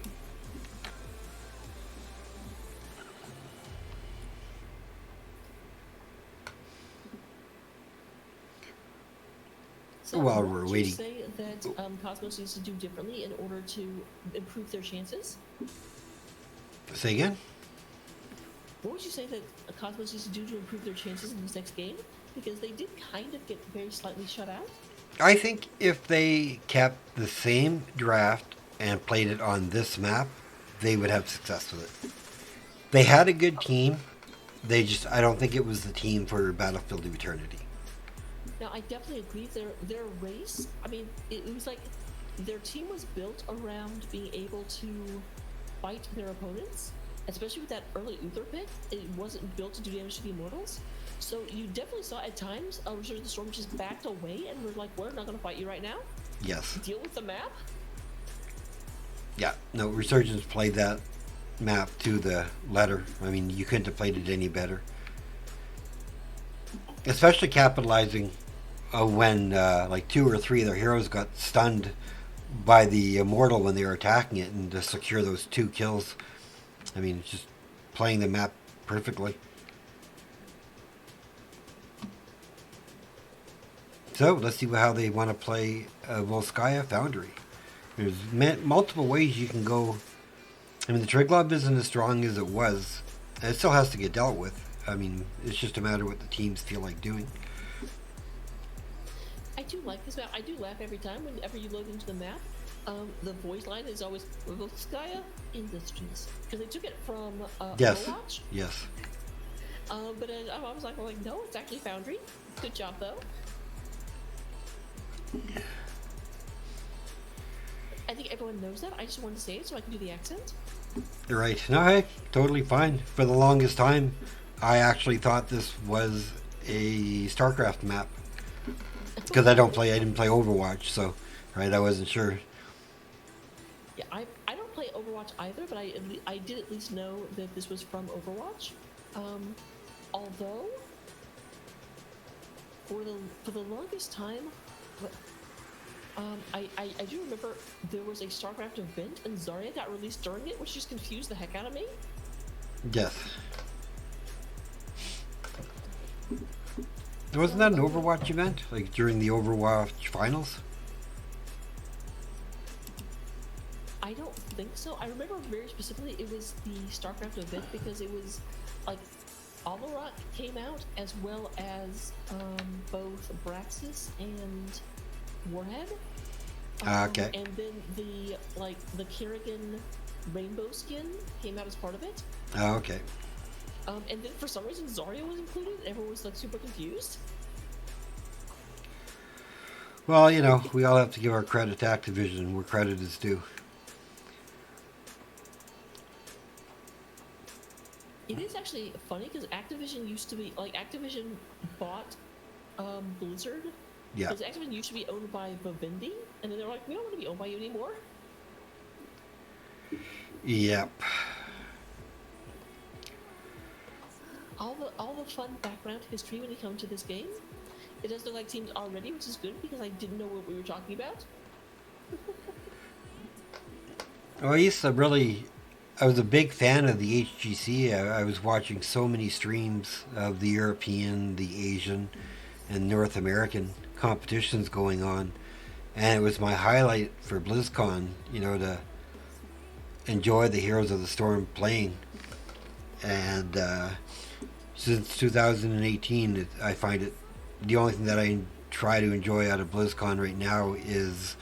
So while what we're would waiting, you say that Cosmos needs to do differently in order to improve their chances? Say again? What would you say that Cosmos needs to do to improve their chances in this next game? Because they did kind of get very slightly shut out. I think if they kept the same draft and played it on this map, they would have success with it. They had a good team. I don't think it was the team for Battlefield of Eternity. Now, I definitely agree. Their race, I mean, it was like their team was built around being able to fight their opponents, especially with that early Uther pick. It wasn't built to do damage to the Immortals. So you definitely saw at times Resurgence of the Storm just backed away and were like, we're not going to fight you right now. Yes. Deal with the map. Yeah. No, Resurgence played that map to the letter. I mean, you couldn't have played it any better. Especially capitalizing when like 2 or 3 of their heroes got stunned by the Immortal when they were attacking it, and to secure those 2 kills. I mean, it's just playing the map perfectly. So let's see how they want to play Volskaya Foundry. There's multiple ways you can go. I mean, the Triglav isn't as strong as it was. It still has to get dealt with. I mean, it's just a matter of what the teams feel like doing. I do like this map. I do laugh every time whenever you load into the map. The voice line is always Volskaya Industries, because they took it from Overwatch. Yes. But I was like, no, it's actually Foundry. Good job, though. I think everyone knows that. I just wanted to say it so I can do the accent. You're right. No, hey, totally fine. For the longest time, I actually thought this was a StarCraft map. Because I didn't play Overwatch, so, right, I wasn't sure. Yeah, I don't play Overwatch either, but I did at least know that this was from Overwatch. Although, for the longest time, I do remember there was a StarCraft event and Zarya got released during it, which just confused the heck out of me. Yes. Wasn't that an Overwatch event? Like during the Overwatch finals? I don't think so. I remember very specifically it was the StarCraft event because it was like Amarok came out as well as both Braxis and Warhead. Okay. And then the Kerrigan rainbow skin came out as part of it. Oh, okay. And then for some reason Zarya was included. Everyone was like super confused. Well, you know, we all have to give our credit to Activision where credit is due. It is actually funny because Activision used to be like Activision bought Blizzard. Yeah. Because Activision used to be owned by Vivendi, and then they're like, we don't want to be owned by you anymore. Yep. All the fun background history when you come to this game. It does look like teams are ready, which is good because I didn't know what we were talking about. Well, I used to really I was a big fan of the HGC. I was watching so many streams of the European, the Asian, and North American competitions going on, and it was my highlight for BlizzCon. To enjoy the Heroes of the Storm playing, and since 2018, I find it the only thing that I try to enjoy out of BlizzCon right now is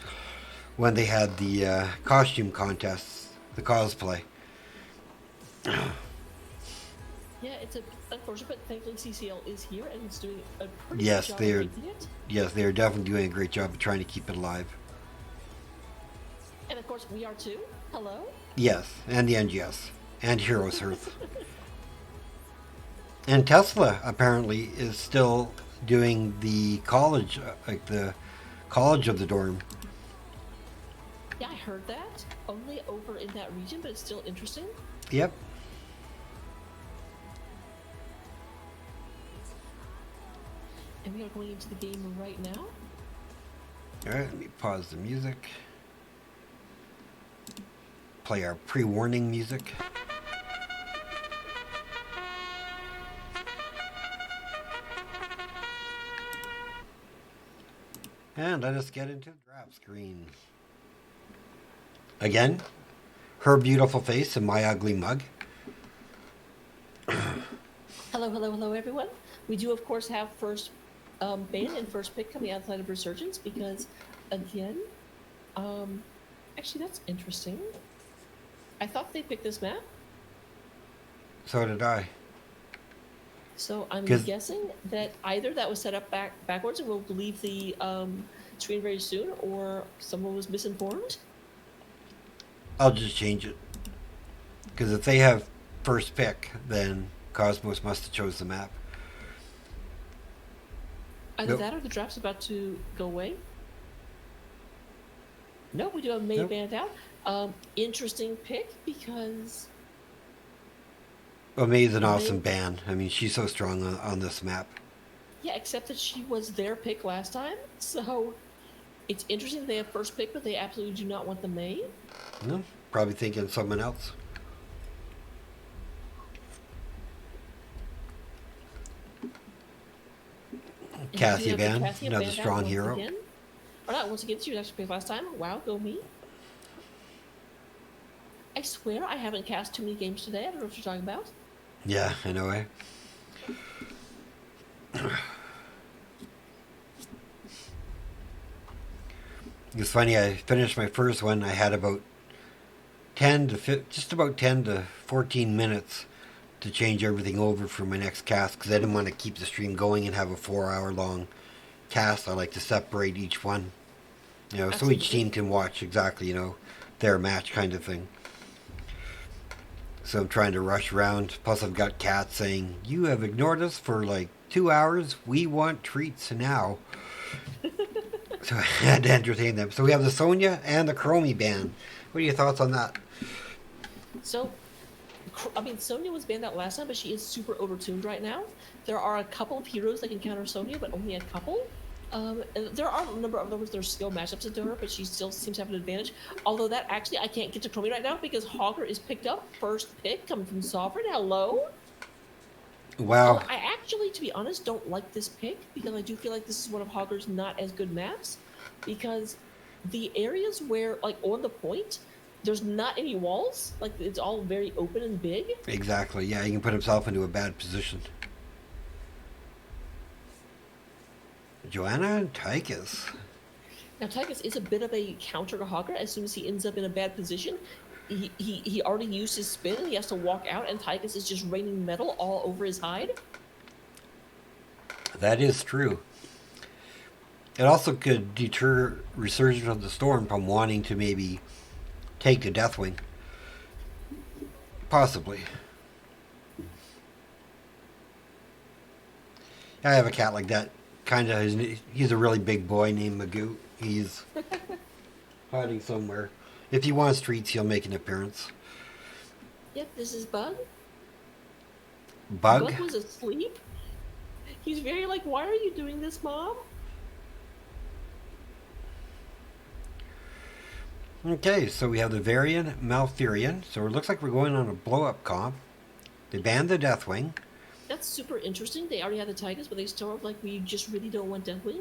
when they had the costume contests, the cosplay. Yeah, it's unfortunate, but thankfully CCL is here and it's doing a pretty Yes, good job they're of making it. yes, they're definitely doing a great job of trying to keep it alive. And of course, we are too. Hello? Yes, and the NGS and Heroes Earth. And Tesla apparently is still doing the college, like the College of the Dorm. Yeah, I heard that. Only over in that region, but it's still interesting. Yep. And we are going into the game right now. Alright, let me pause the music. Play our pre-warning music. And let us get into the draft screen. Again, her beautiful face and my ugly mug. Hello, hello, hello, everyone. We do, of course, have first ban and first pick coming outside of Resurgence because, again, actually, that's interesting. I thought they picked this map, So did I. so I'm 'Cause- guessing that either that was set up backwards and we'll leave the screen very soon, or someone was misinformed. I'll just change it. Because if they have first pick, then Cosmos must have chose the map. Either Nope. that or the draft's about to go away. No, we do have May Nope. banned out. Interesting pick because Well, May's an May- awesome ban. I mean, she's so strong on this map. yeah, except that she was their pick last time, so it's interesting they have first pick, but they absolutely do not want the May. No, probably thinking someone else. And Cassia we have the Van, Cassia another banned out strong once hero. Again. Or not once again, she was actually picked last time. Wow, go me. I swear I haven't cast too many games today. I don't know what you're talking about. Yeah, I know, eh? It's funny, I finished my first one. I had about 10 to 14 minutes to change everything over for my next cast because I didn't want to keep the stream going and have a 4 hour long cast. I like to separate each one, so Absolutely. each team can watch exactly, their match kind of thing. So I'm trying to rush around. Plus, I've got cats saying, "You have ignored us for like 2 hours. We want treats now." So I had to entertain them. So we have the Sonya and the Chromie ban. What are your thoughts on that? So, I mean, Sonya was banned out last time, but she is super overtuned right now. There are a couple of heroes that can counter Sonya, but only a couple. And there are a number of others that are skill matchups into her, but she still seems to have an advantage. Although that actually, I can't get to Chromie right now because Hogger is picked up first pick coming from Sovereign. Hello. Wow. I actually, to be honest, don't like this pick because I do feel like this is one of Hogger's not as good maps because the areas where, like, on the point, there's not any walls. Like, it's all very open and big. Exactly. Yeah, he can put himself into a bad position. Joanna and Tychus. Now, Tychus is a bit of a counter to Hogger. As soon as he ends up in a bad position, he already used his spin and he has to walk out, and Tychus is just raining metal all over his hide. That is true. It also could deter Resurgence of the Storm from wanting to maybe take the Deathwing. Possibly. I have a cat like that. He's a really big boy named Magoo. He's hiding somewhere. If he wants treats, he'll make an appearance. Yep, this is Bug. Bug? Bug was asleep. He's very like, why are you doing this, Mom? Okay, so we have the Varian Malfurion. So it looks like we're going on a blow-up comp. They banned the Deathwing. That's super interesting. They already have the Tigers, but they still are like, we just really don't want Deathwing.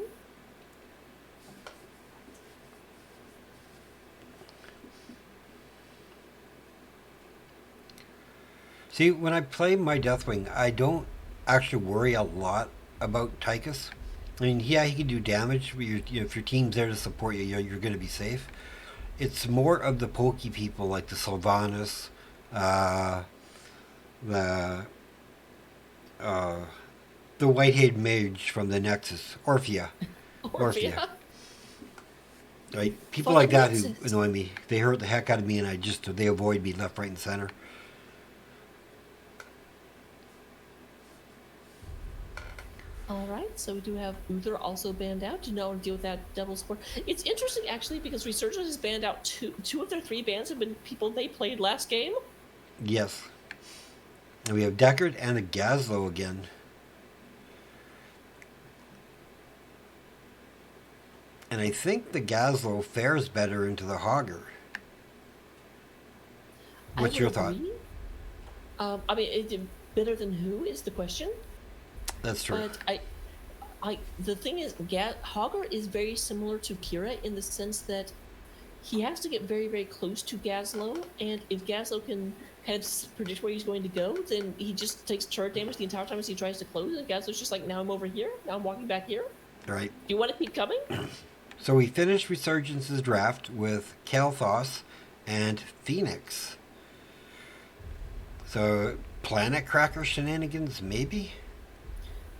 See, when I play my Deathwing, I don't actually worry a lot about Tychus. I mean, yeah, he can do damage, but if your team's there to support you, you're going to be safe. It's more of the pokey people like the Sylvanas, the white-haired mage from the Nexus, Orphea. Orphea. Right? People Follow like that who Nexus. annoy me. They hurt the heck out of me, and they avoid me left, right, and center. Alright, so we do have Uther also banned out to know and deal with that double score. It's interesting actually because Resurgence has banned out two of their 3 bans have been people they played last game. Yes. And we have Deckard and a Gazlo again. And I think the Gazlo fares better into the Hogger. What's your thought? I mean, better than who is the question? That's true. But the thing is, Hogger is very similar to Kira in the sense that he has to get very, very close to Gazlo, and if Gazlo can kind of predict where he's going to go, then he just takes turret damage the entire time as he tries to close, and Gazlo's just like, now I'm over here, now I'm walking back here. Right. Do you want to keep coming? So we finished Resurgence's draft with Kalthos and Phoenix. So Planet Cracker shenanigans, maybe?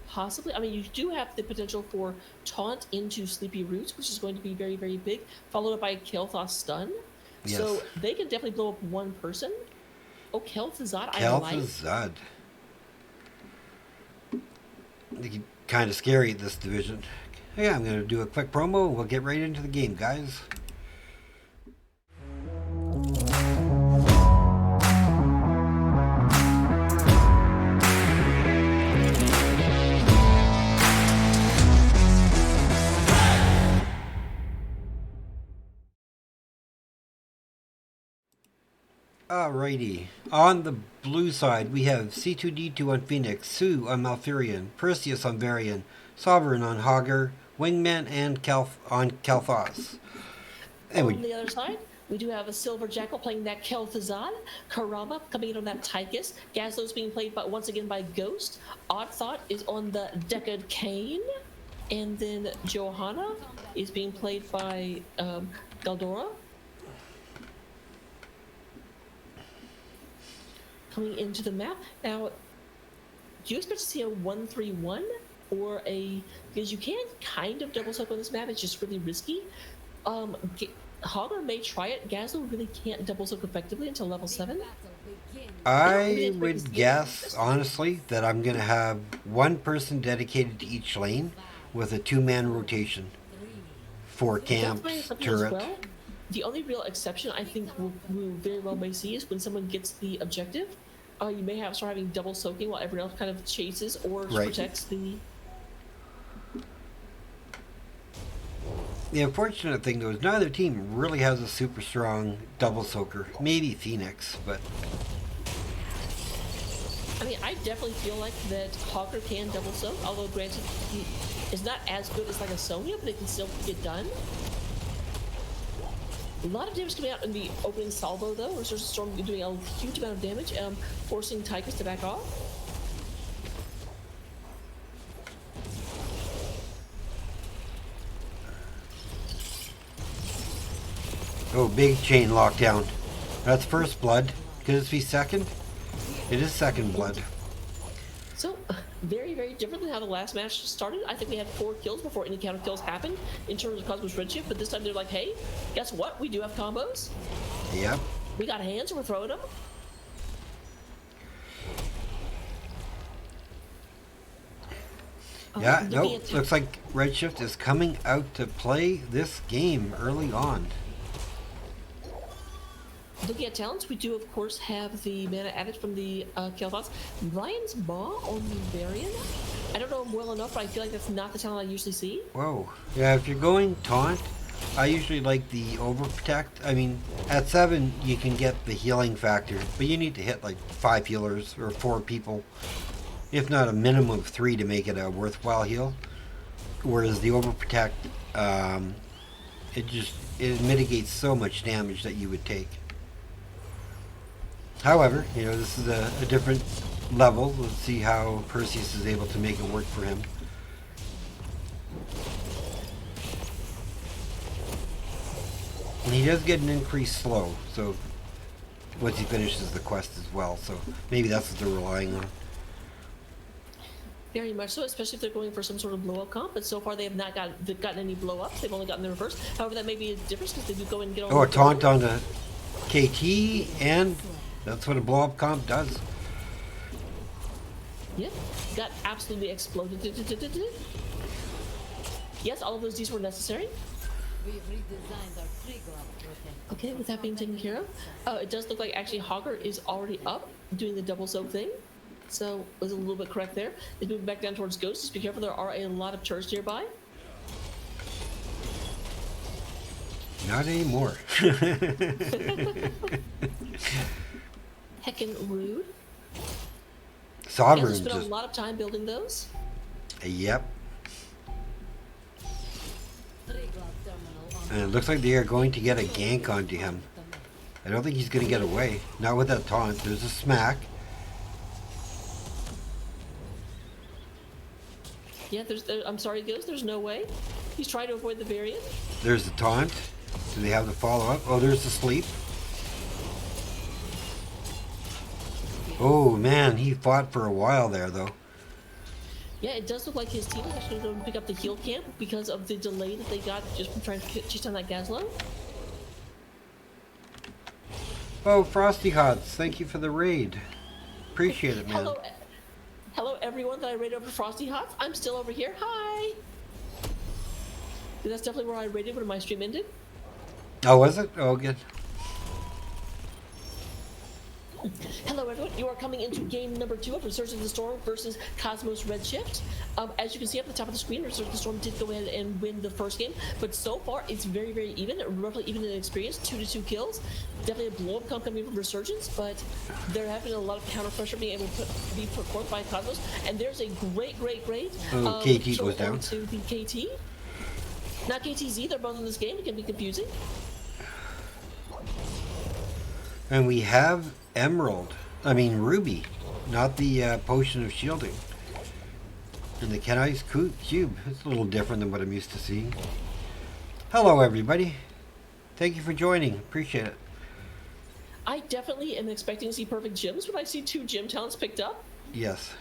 Possibly. I mean, you do have the potential for Taunt into Sleepy Roots, which is going to be very, very big, followed up by Kalthos Stun. Yes. So they can definitely blow up one person. Oh, Kel'Thuzad, I like. Kel'Thuzad. Kind of scary at this division. Yeah, I'm going to do a quick promo. We'll get right into the game, guys. Alrighty. On the blue side, we have C2D2 on Phoenix, Sue on Malfurion, Perseus on Varian, Sovereign on Hogger, Wingman and on Kalthos. On the other side, we do have a Silver Jackal playing that Kel'Thuzad, Karama coming in on that Tychus, Gazlo's being played once again by Ghost, Odd Thought is on the Deckard Cain, and then Johanna is being played by Galdora. Coming into the map. Now, do you expect to see a 1-3-1 or because you can kind of double soak on this map, it's just really risky. Hogger may try it. Gazlo really can't double soak effectively until level 7. I would guess, honestly, that I'm going to have one person dedicated to each lane with a 2-man rotation for camps, turret. Well. The only real exception I think we very well may see is when someone gets the objective. You may start having double soaking while everyone else kind of chases or protects the... The unfortunate thing, though, is neither team really has a super strong double soaker. Maybe Phoenix, but... I mean, I definitely feel like that Hogger can double soak, although granted, he is not as good as like a Sonya, but it can still get done. A lot of damage coming out in the opening salvo, though. Resurgence Storm doing a huge amount of damage, forcing Tychus to back off. Oh, big chain lockdown. That's first blood. Could it be second? It is second blood. So, very, very different than how the last match started. I think we had 4 kills before any counter kills happened in terms of Cosmos Redshift, but this time they're like, hey, guess what? We do have combos. Yep. We got hands and we're throwing them. Yeah, no, looks like Redshift is coming out to play this game early on. Looking at talents, we do of course have the mana added from the Kalthos. Lion's Maw on the Varian. I don't know him well enough, but I feel like that's not the talent I usually see. Whoa. Yeah, if you're going taunt, I usually like the overprotect. I mean, at 7 you can get the healing factor, but you need to hit like 5 healers or 4 people, if not a minimum of 3 to make it a worthwhile heal. Whereas the overprotect, it mitigates so much damage that you would take. However, you know, this is a different level. Let's see how Perseus is able to make it work for him. And he does get an increased slow, so once he finishes the quest as well, so maybe that's what they're relying on. Very much so, especially if they're going for some sort of blow-up comp, but so far they have not gotten any blow-ups. They've only gotten the reverse. However, that may be a difference because they do go and get on. Oh, a taunt on the KT, and that's what a blow-up comp does. Yeah, got absolutely exploded. Yes, all of those Ds were necessary. We've redesigned our trigger. Okay, with that being taken care of, it does look like actually Hogger is already up doing the double soak thing. So was a little bit correct there. It's moving back down towards Ghost. Just be careful, there are a lot of turrets nearby. Not anymore. Heckin' rude. Sovereign Spent just... a lot of time building those. Yep. And it looks like they are going to get a gank onto him. I don't think he's going to get away. Not with that taunt. There's a smack. Yeah, I'm sorry, Ghost, there's no way. He's trying to avoid the variant. There's the taunt. Do they have the follow-up? Oh, there's the sleep. Oh, man, he fought for a while there, though. Yeah, it does look like his team is actually going to pick up the heal camp because of the delay that they got just from trying to chase down that Gazlo. Oh, Frosty Hots, thank you for the raid. Appreciate it, man. Hello everyone that I raided over Frosty Hots. I'm still over here. Hi! That's definitely where I raided when my stream ended. Oh, was it? Oh, good. Hello everyone, you are coming into game number 2 of Resurgence of the Storm versus Cosmos Redshift. As you can see up at the top of the screen, Resurgence of the Storm did go ahead and win the first game, but so far it's very, very even, roughly even in experience, 2-2 kills. Definitely a blow-up comp coming from Resurgence, but there have been a lot of counter pressure being able to be put forth by Cosmos, and there's a great KT goes down to the KT. Not KTZ, they're both in this game, it can be confusing. And we have Ruby, not the potion of shielding. And the Kenai's cube. It's a little different than what I'm used to seeing. Hello, everybody. Thank you for joining. Appreciate it. I definitely am expecting to see perfect gyms when I see 2 gym talents picked up. Yes.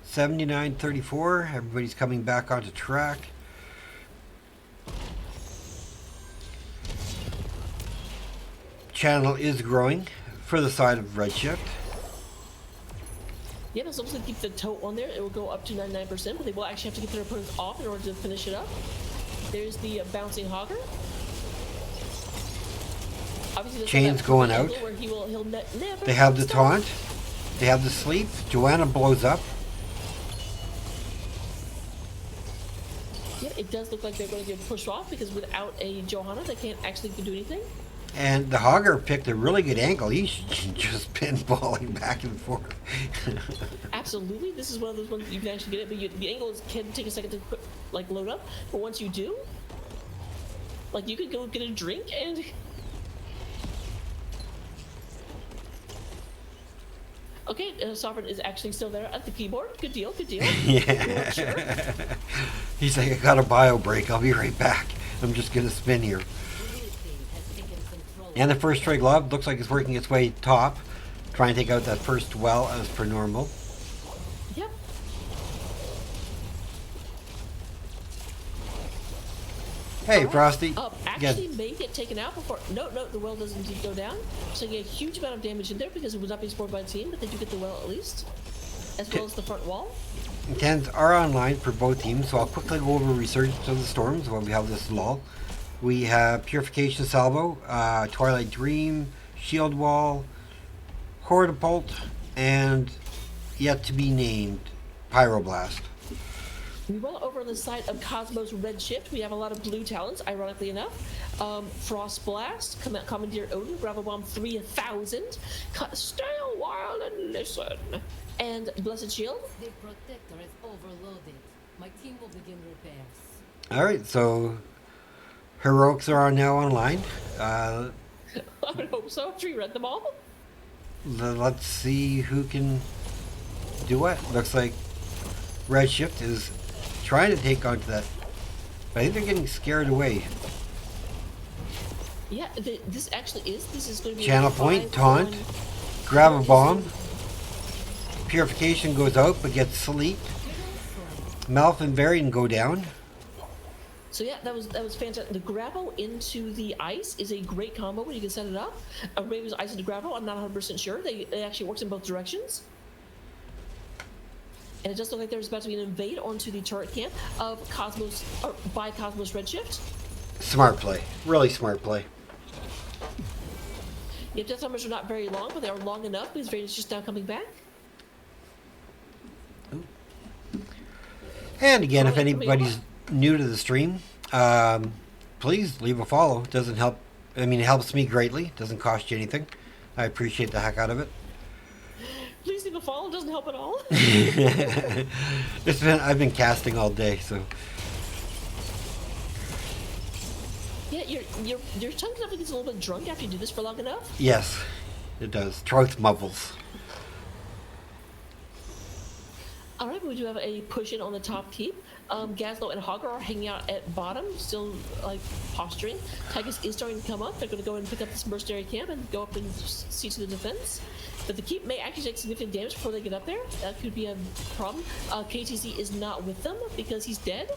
79-34. Everybody's coming back onto track. Channel is growing for the side of Redshift. Yeah, as long as they keep the tote on there, it will go up to 99%, but they will actually have to get their opponents off in order to finish it up. There's the bouncing Hogger. Obviously, Chain's going out. Where he'll never They have the stop. taunt. They have the sleep. Joanna blows up. Yeah, it does look like they're going to get pushed off because without a Johanna, they can't actually do anything. And the Hogger picked a really good angle. He's just pinballing back and forth. Absolutely, this is one of those ones that you can actually get it, but the angle can take a second to load up. But once you do, you could go get a drink and. Okay, Sovereign is actually still there at the keyboard. Good deal, good deal. Yeah. Sure. He's like, I got a bio break. I'll be right back. I'm just gonna spin here. And the first Stray Glove looks like it's working its way top. Trying to take out that first well as per normal. Yep. Hey, Frosty. Actually may get taken out before... No, the well doesn't indeed go down. So you get a huge amount of damage in there because it was not being supported by the team, but they do get the well at least. As well as the front wall. Tens are online for both teams, so I'll quickly go over Resurgence of the Storms while we have this lull. We have Purification Salvo, Twilight Dream, Shield Wall, Hortipult, and yet to be named Pyroblast. Meanwhile, over on the side of Cosmos Redshift, we have a lot of blue talents, ironically enough. Frost Blast, Commandeer Odin, Gravel Bomb 3000, Stay a while and listen, and Blessed Shield. The protector is overloaded. My team will begin repairs. All right, so heroics are now online. I would hope so. After you read them all. Let's see who can do what. Looks like Redshift is trying to take onto that, but I think they're getting scared away. Yeah, this is going to be Channel point, taunt, grab a bomb. Purification goes out but gets sleep. Malf and Varian go down. So yeah, that was fantastic. The gravel into the ice is a great combo when you can set it up. Maybe it was ice into gravel. I'm not 100% sure. It actually works in both directions. And it does look like there's about to be an invade onto the turret camp of Cosmos, or by Cosmos Redshift. Smart play, really smart play. Yep, death numbers are not very long, but they are long enough because Varian's just now coming back. And again, if anybody's new to the stream, please leave a follow. It doesn't help. I mean, it helps me greatly. Doesn't cost you anything. I appreciate the heck out of it. Please leave a follow. It doesn't help at all. I've been casting all day, so. Yeah, your tongue definitely gets a little bit drunk after you do this for long enough. Yes, it does. Troth mumbles. All right, we do have a push in on the top keep. Gazlo and Hogger are hanging out at bottom, still like posturing. Tygus is starting to come up. They're going to go and pick up this mercenary camp and go up and see to the defense. But the keep may actually take significant damage before they get up there. That could be a problem. KTC is not with them because he's dead.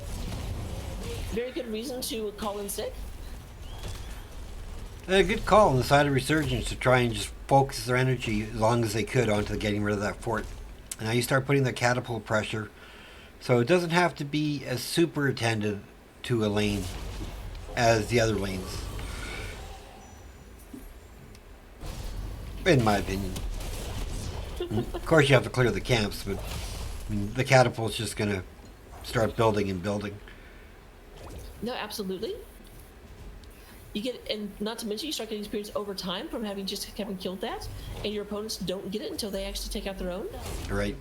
Very good reason to call in sick. A good call on the side of Resurgence to try and just focus their energy as long as they could onto getting rid of that fort. And now you start putting the catapult pressure, so it doesn't have to be as super attentive to a lane as the other lanes, in my opinion. Of course, you have to clear the camps, but I mean, the catapult's just going to start building and building. No, absolutely. You get, and not to mention, you start getting experience over time from having killed that, and your opponents don't get it until they actually take out their own. Right.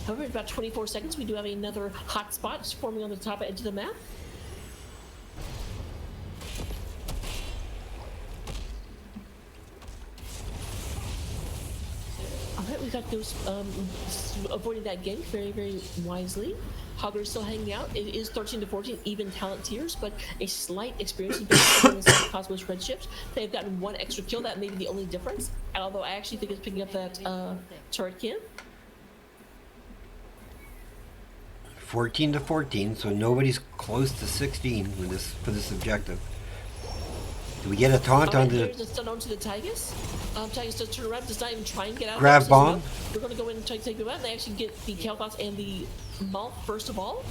However, in about 24 seconds, we do have another hot spot forming on the top edge of the map. Alright, we got those avoiding that gank very, very wisely. Hogger is still hanging out. It is 13 to 14 even talent tiers, but a slight experience advantage against Cosmos Redshift. They've gotten one extra kill. That may be the only difference. Although I actually think it's picking up that turret camp. 14 to 14, so nobody's close to 16 for this objective. Do we get a taunt on the... There's a stun onto the Tygus. Tygus does turn around, does not even try and get out. Grab bomb. We're going to go in and try to take them out. They actually get the Kalthos and the Malf first of all.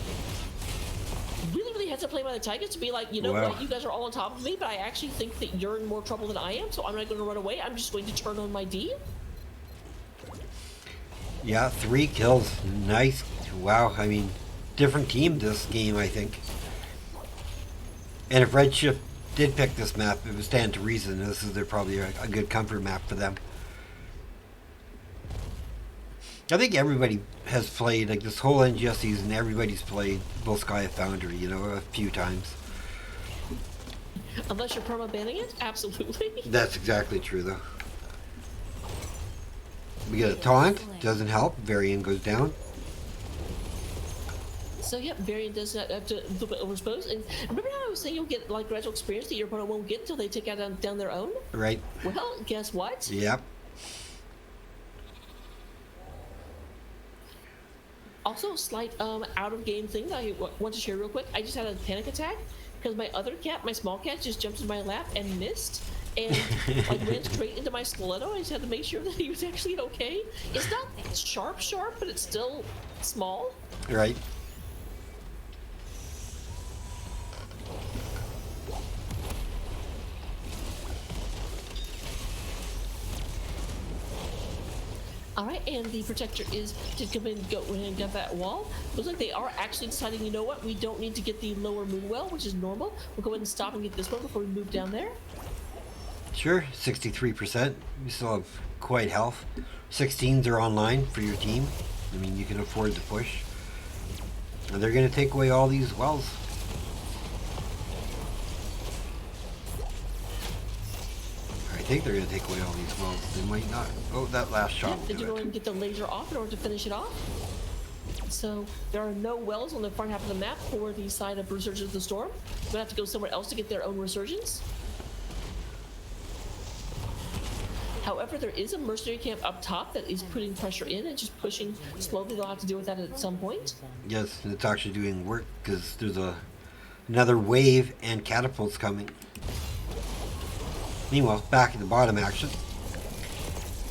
Really, really heads up play by the Tygus to be like, you know what, you guys are all on top of me, but I actually think that you're in more trouble than I am, so I'm not going to run away. I'm just going to turn on my D. Yeah, 3 kills. Nice. Wow, I mean, different team this game, I think. And if Redshift did pick this map, it would stand to reason. This is probably a good comfort map for them. I think everybody has played, like this whole NGS season, everybody's played Volskaya Foundry, you know, a few times. Unless you're perma-banning it, absolutely. That's exactly true, though. We get a taunt, doesn't help, Varian goes down. So yeah, Varian does have to a little bit overexposed. And remember how I was saying you'll get like gradual experience that your opponent won't get until they take out down their own? Right. Well, guess what? Yep. Also, slight out of game thing that I want to share real quick. I just had a panic attack because my other cat, my small cat, just jumped in my lap and missed and like ran straight into my stiletto. I just had to make sure that he was actually okay. It's not sharp, but it's still small. Right. All right, and the protector did come in, go in and get that wall. Looks like they are actually deciding, you know what, we don't need to get the lower moon well, which is normal. We'll go ahead and stop and get this one before we move down there. Sure, 63%. You still have quite health. 16s are online for your team. I mean, you can afford to push. And they're going to take away all these wells. I think they're going to take away all these wells. They might not. Oh, that last shot. Yep, did you go ahead and get the laser off in order to finish it off? So there are no wells on the front half of the map for the side of Resurgence of the Storm. They're going to have to go somewhere else to get their own Resurgence. However, there is a mercenary camp up top that is putting pressure in and just pushing slowly. They'll have to deal with that at some point. Yes, and it's actually doing work because there's another wave and catapults coming. Meanwhile, back at the bottom action.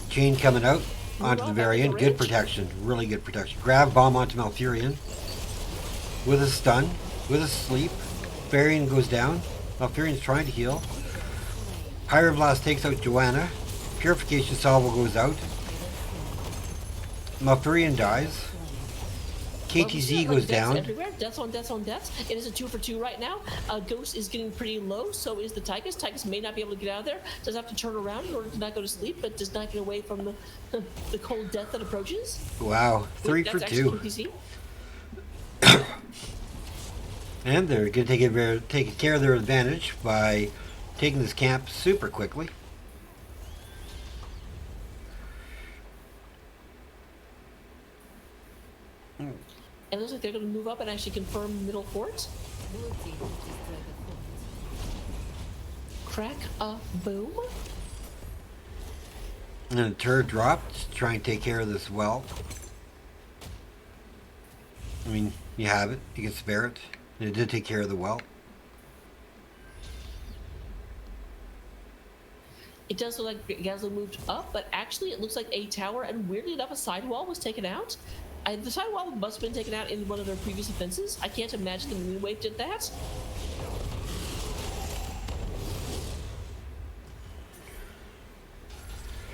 Chain coming out onto the very end. Good protection. Really good protection. Grab bomb onto Malfurion. With a stun. With a sleep. Varian goes down. Malfurion's trying to heal. Pyroblast takes out Joanna. Purification Salvo goes out. Malfurion dies. KTZ goes down. Everywhere. Deaths on deaths on deaths. It is a 2 for 2 right now. Ghost is getting pretty low, so is the Tychus. Tychus may not be able to get out of there. Does have to turn around in order to not go to sleep, but does not get away from the cold death that approaches. Wow, 3 for 2. And they're going to take care of their advantage by taking this camp super quickly. And it looks like they're going to move up and actually confirm middle fort. Crack a boom. And a turret dropped to try and take care of this well. I mean, you have it. You can spare it. And it did take care of the well. It does look like Gazlo moved up, but actually it looks like a tower, and weirdly enough, a sidewall was taken out. The sidewall must have been taken out in one of their previous offenses. I can't imagine the Moonwave did that.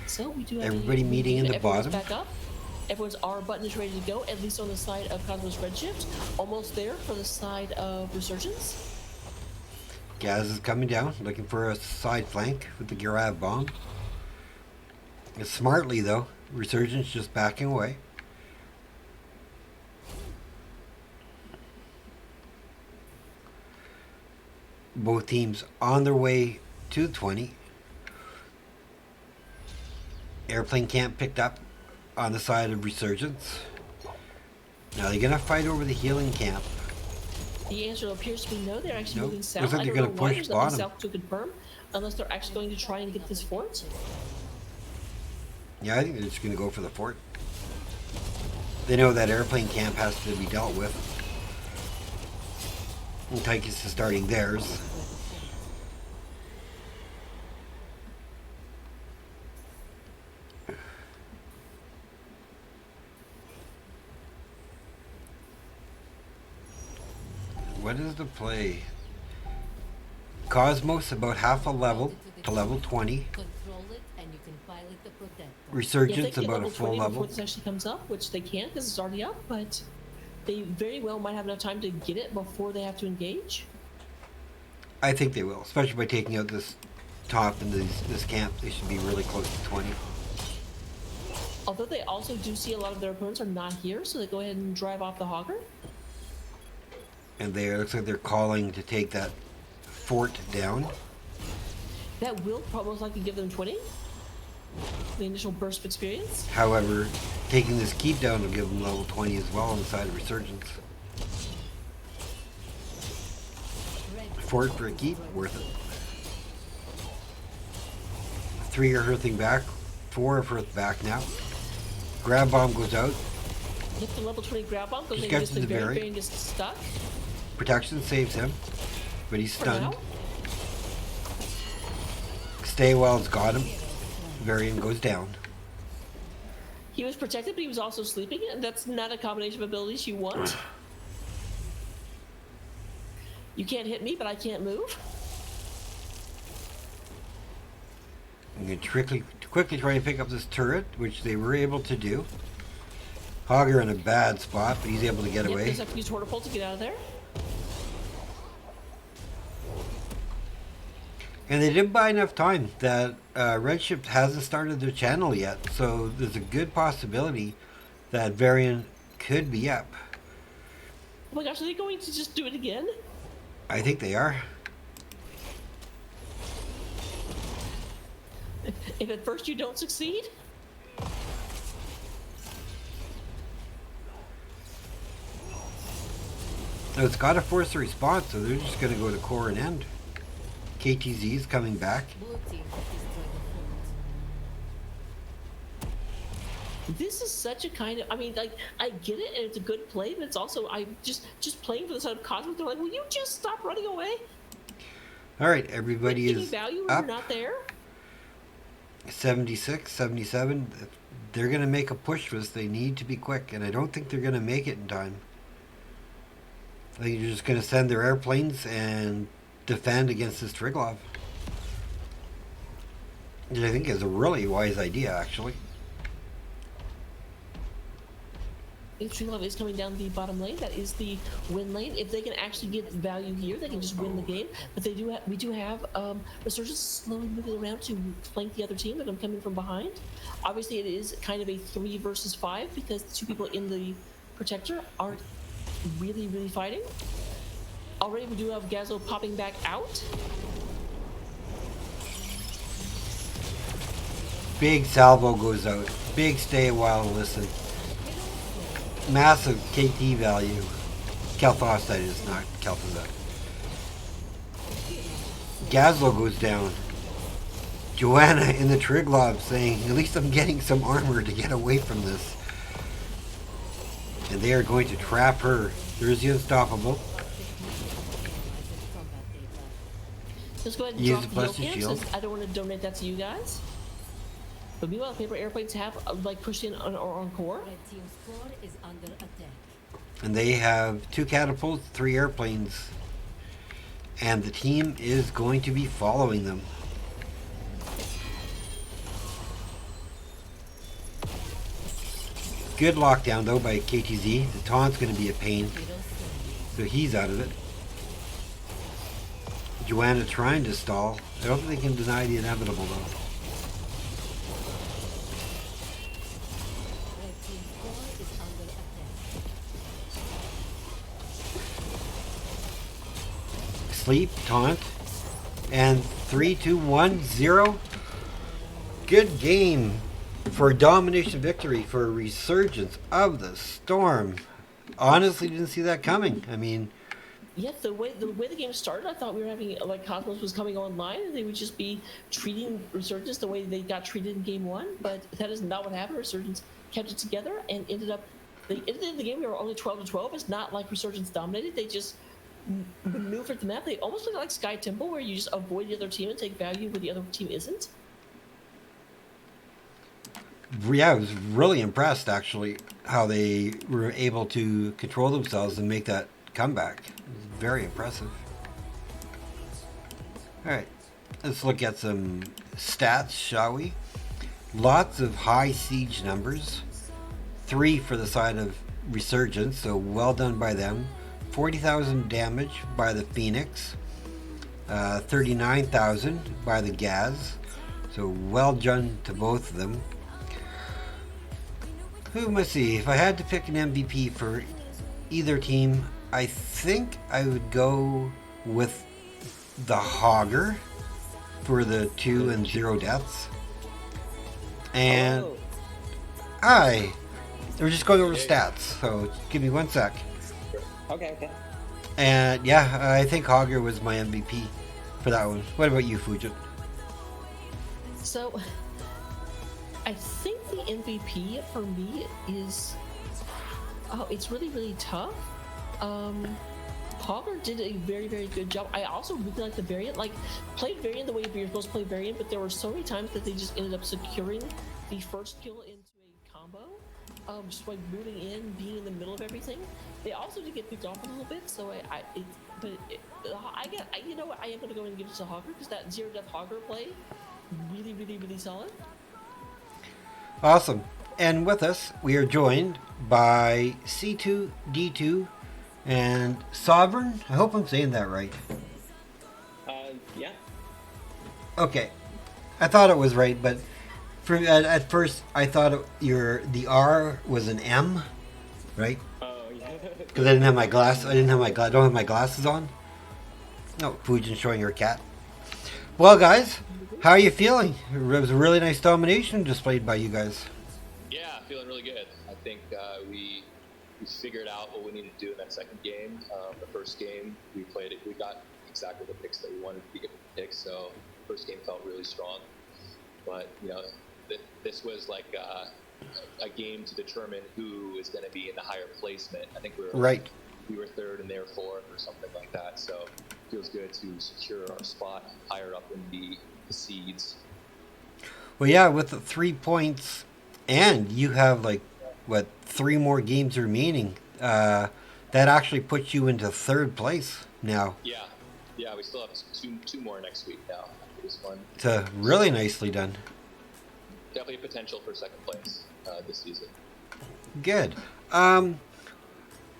So we do have everybody meeting in the bottom. Back up. Everyone's R button is ready to go, at least on the side of Cosmos Redshift. Almost there for the side of Resurgence. Gaz is coming down, looking for a side flank with the Girav bomb. Smartly though, Resurgence just backing away. Both teams on their way to the 20. Airplane camp picked up on the side of Resurgence. Now they're gonna fight over the healing camp. The answer appears to be no. They're actually moving south. Looks like they're gonna push bottom. South to confirm, unless they're actually going to try and get this fort. Yeah, I think they're just gonna go for the fort. They know that airplane camp has to be dealt with. And Tychus is starting theirs. What is the play? Cosmos about half a level to level 20. Control it and you can pilot the protector. Resurgence Yeah, about a full level. before this actually comes up, which they can't because it's already up, but they very well might have enough time to get it before they have to engage. I think they will, especially by taking out this top and this camp. They should be really close to 20. Although they also do see a lot of their opponents are not here, so they go ahead and drive off the Hogger. And they looks like they're calling to take that fort down. That will probably most likely give them 20. The initial burst of experience. However, taking this keep down will give them level 20 as well on the side of Resurgence. Fort for a keep, worth it. 3 are earthing back, 4 are earth back now. Grab bomb goes out. Hit the level 20 grab bomb, because Just they gets just to the the very berry. Varian gets stuck. Protection saves him, but he's For stunned. now. Stay Wild's got him. Varian goes down. He was protected, but he was also sleeping, and that's not a combination of abilities you want. You can't hit me, but I can't move. I'm going to quickly try and pick up this turret, which they were able to do. Hogger in a bad spot, but he's able to get away. Just have to use Tortipult to get out of there. And they didn't buy enough time that Redshift hasn't started their channel yet, so there's a good possibility that Varian could be up. Oh my gosh, are they going to just do it again? I think they are. If at first you don't succeed? So it's got to force a response, so they're just going to go to core and end. KTZ is coming back. Blue team has destroyed the fort. This is such a kind of, I mean, like, I get it and it's a good play, but it's also, I'm just playing for the side of Cosmic. They're like, will you just stop running away? All right, everybody Giving is value when up. you're not there? 76, 77. If they're going to make a push for this, they need to be quick, and I don't think they're going to make it in time. I think you're just going to send their airplanes and defend against this Triglav. Which I think is a really wise idea, actually. If Triglav is coming down the bottom lane, that is the win lane. If they can actually get value here, they can just win the game. But they do we do have Resurgence slowly moving around to flank the other team that I'm coming from behind. Obviously, it is kind of a 3 versus 5 because the 2 people in the protector aren't really fighting. Already, we do have Gazlo popping back out. Big salvo goes out. Big stay a while and listen. Massive KT value. Kel'Thas, that is, not Kel'Thuzad. Gazlo goes down. Joanna in the Triglav saying, at least I'm getting some armor to get away from this. And they are going to trap her. There's the Unstoppable. Let's go ahead and Use drop the the plastic Yelcam shield. since I don't want to donate that to you guys. But meanwhile, paper airplanes have like pushed in on core. Red team's core is under attack. And they have 2 catapults, 3 airplanes. And the team is going to be following them. Good lockdown though by KTZ. The taunt's going to be a pain. So he's out of it. Joanna trying to stall. I don't think they can deny the inevitable though. Red team's core is under attack. Sleep, taunt, and 3, 2, 1, 0. Good game for a domination victory for a Resurgence of the Storm. Honestly, didn't see that coming. I mean, Yeah, the way the game started, I thought we were having like Cosmos was coming online and they would just be treating Resurgence the way they got treated in game 1, but that is not what happened. Resurgence kept it together and ended up. They ended the game. We were only 12-12. It's not like Resurgence dominated. They just maneuvered the map. They almost played like Sky Temple, where you just avoid the other team and take value where the other team isn't. yeah, I was really impressed actually how they were able to control themselves and make that comeback. It was very impressive. Alright, let's look at some stats, shall we? Lots of high siege numbers. 3 for the side of Resurgence, so well done by them. 40,000 damage by the Phoenix. 39,000 by the Gaz. So well done to both of them. Who must see? If I had to pick an MVP for either team, I think I would go with the Hogger for the 2 and 0 deaths. And we're just going over stats, so give me 1 sec. Okay. And yeah, I think Hogger was my MVP for that one. What about you, Fujit? So, I think the MVP for me is, it's really tough. Hogger did a very good job. I also really like the variant, played variant the way you're supposed to play variant, but there were so many times that they just ended up securing the first kill into a combo. Just like moving in, being in the middle of everything. They also did get picked off a little bit, so I am gonna go and give it to Hogger because that 0 death Hogger play really, really, really solid. Awesome. And with us, we are joined by C2D2 and Sovereign. I hope I'm saying that right. Yeah. Okay. I thought it was right, but at first I thought the R was an M, right? Oh, yeah. Because I didn't have my glass. I don't have my glasses on. No, Fujin showing her cat. Well, guys, how are you feeling? It was a really nice domination displayed by you guys. Yeah, feeling really good. I think we figured out what we needed to do in that second game. The first game we played it, we got exactly the picks that we wanted to get picks. So the first game felt really strong. But this was like a game to determine who is going to be in the higher placement. I think we were third and they were fourth or something like that. So it feels good to secure our spot higher up in the seeds. Well, yeah, with the 3 points, and you have 3 more games remaining. That actually puts you into third place now. Yeah, we still have two more next week now after this one. So really nicely done. Definitely potential for second place this season. Good. I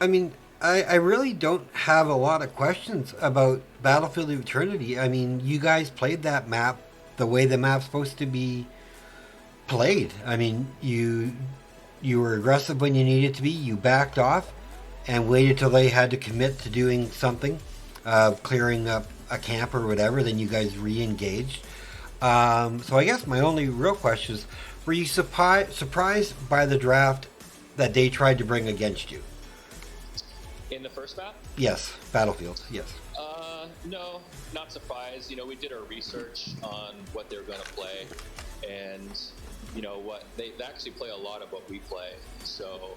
mean, I really don't have a lot of questions about Battlefield of Eternity. I mean, you guys played that map the way the map's supposed to be played. I mean, you were aggressive when you needed to be. You backed off and waited till they had to commit to doing something, clearing up a camp or whatever. Then you guys re-engaged. So I guess my only real question is, were you surprised by the draft that they tried to bring against you? In the first map? Yes, Battlefield, yes. No, not surprised. We did our research on what they're going to play, and what they actually play a lot of what we play. So,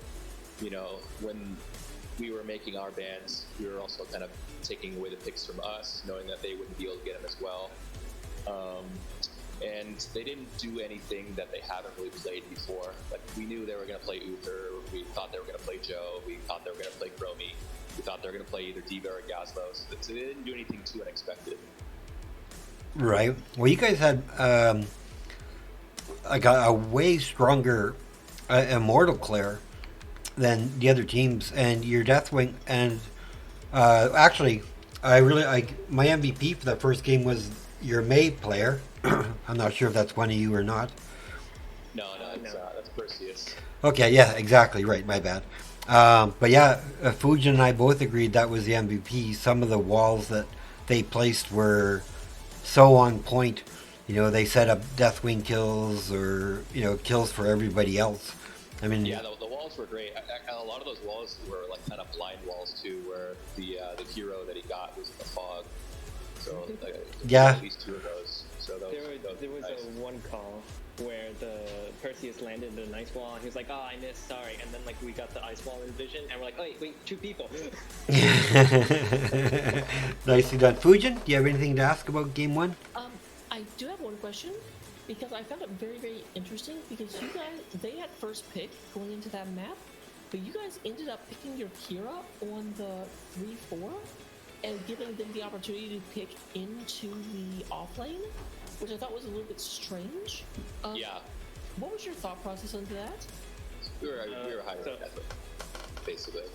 when we were making our bans, we were also kind of taking away the picks from us, knowing that they wouldn't be able to get them as well. And they didn't do anything that they haven't really played before. Like, we knew they were going to play Uther, we thought they were going to play Joe, we thought they were going to play Chromie, we thought they were going to play either Diva or Gazlos. So they didn't do anything too unexpected. Right. Well, you guys had a way stronger Immortal Claire than the other teams, and your Deathwing, and actually, my MVP for that first game was your May player. I'm not sure if that's one of you or not. No, that's Perseus. Okay, yeah, exactly, right, my bad. But yeah, Fujin and I both agreed that was the MVP. Some of the walls that they placed were so on point. They set up Deathwing kills or, kills for everybody else. I mean, yeah, the walls were great. A lot of those walls were like kind of blind walls too, where the hero that he got was in the fog. So yeah, at least 2 of those. So there was nice. a one call where the Perseus landed in an ice wall, and he was like, "Oh, I missed, sorry." And then we got the ice wall in vision, and we're like, "Oh, wait, 2 people." Nicely done, Fujin. Do you have anything to ask about Game 1? I do have one question, because I found it very, very interesting, because you guys, they had first pick going into that map, but you guys ended up picking your Kira on the 3-4 and giving them the opportunity to pick into the offlane, which I thought was a little bit strange. Yeah. What was your thought process into that? We were higher on Deathwing, basically.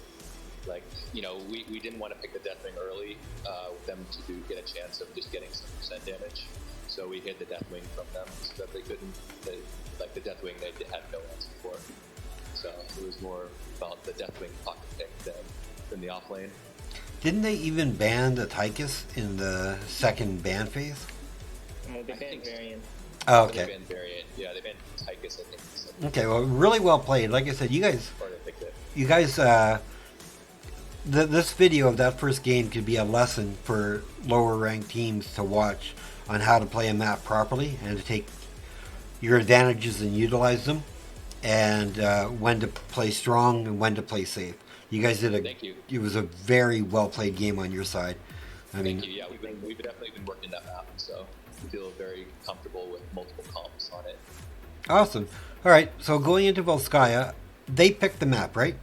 Like, we didn't want to pick the Deathwing early with them to get a chance of just getting some percent damage. So we hid the Deathwing from them so that they couldn't, the Deathwing they had no answer for. So it was more about the Deathwing pocket pick than the offlane. Didn't they even ban the Tychus in the second ban phase? They banned Variant. Oh, okay. They banned Variant. Yeah, they banned Tychus, I think. Okay, well, really well played. Like I said, you guys, this video of that first game could be a lesson for lower ranked teams to watch on how to play a map properly and to take your advantages and utilize them, and when to play strong and when to play safe. You guys did Thank you. It was a very well played game on your side. Thank you. Yeah, we've definitely been working that map, so we feel very comfortable with multiple comps on it. Awesome. All right, so going into Volskaya, they picked the map, right?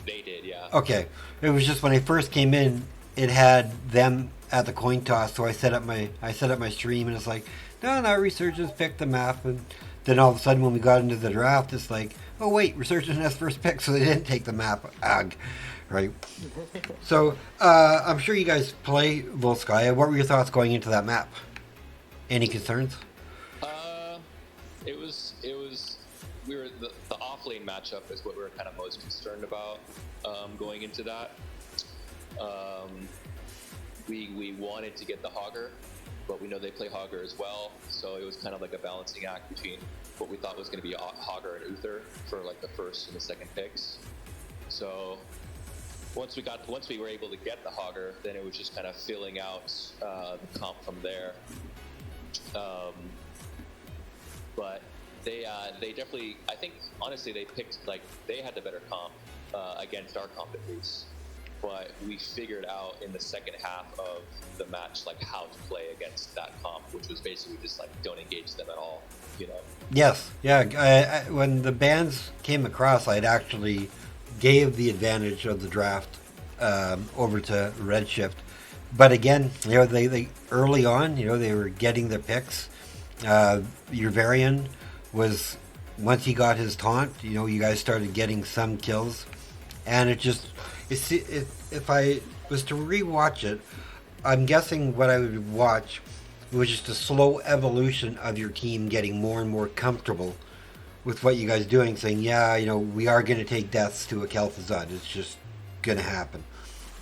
They did, yeah. Okay. It was just when I first came in, it had them at the coin toss, so I set up my stream, and it's like, No, Resurgence picked the map, and then all of a sudden when we got into the draft, it's like, oh wait, Resurgence has first pick, so they didn't take the map. Ugh. Right. So, I'm sure you guys play Volskaya. What were your thoughts going into that map? Any concerns? We were the off lane matchup is what we were kind of most concerned about going into that. We wanted to get the Hogger, but we know they play Hogger as well, so it was kind of like a balancing act between what we thought was going to be Hogger and Uther for like the first and the second picks. So once we were able to get the Hogger, then it was just kind of filling out the comp from there. But they definitely, I think honestly they picked, like, they had the better comp against our comp at least. But we figured out in the second half of the match like how to play against that comp, which was basically just like don't engage them at all, you know. Yes, yeah. When the bans came across, I'd actually gave the advantage of the draft over to Redshift. But again, you know, they early on, you know, they were getting their picks. Your Varian was, once he got his taunt, you know, you guys started getting some kills, and if I was to rewatch it, I'm guessing what I would watch was just a slow evolution of your team getting more and more comfortable with what you guys doing, saying, yeah, you know, we are going to take deaths to a Kel'Thuzad. It's just going to happen,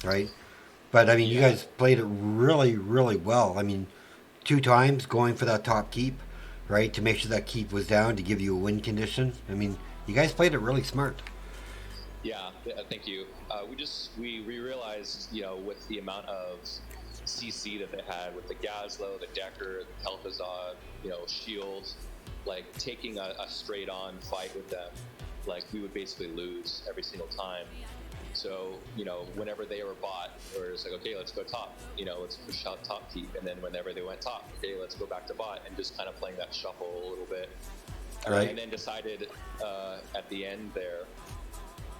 right? But, I mean, you guys played it really, really well. I mean, 2 times going for that top keep, right, to make sure that keep was down to give you a win condition. I mean, you guys played it really smart. Yeah, thank you. We realized, you know, with the amount of CC that they had with the Gazlo, the Decker, the Kel'Thuzad, you know, Shield, like taking a straight on fight with them, like we would basically lose every single time. So, you know, whenever they were bot, we were just like, okay, let's go top, you know, let's push out top keep. And then whenever they went top, okay, let's go back to bot, and just kind of playing that shuffle a little bit. Right. And then decided at the end there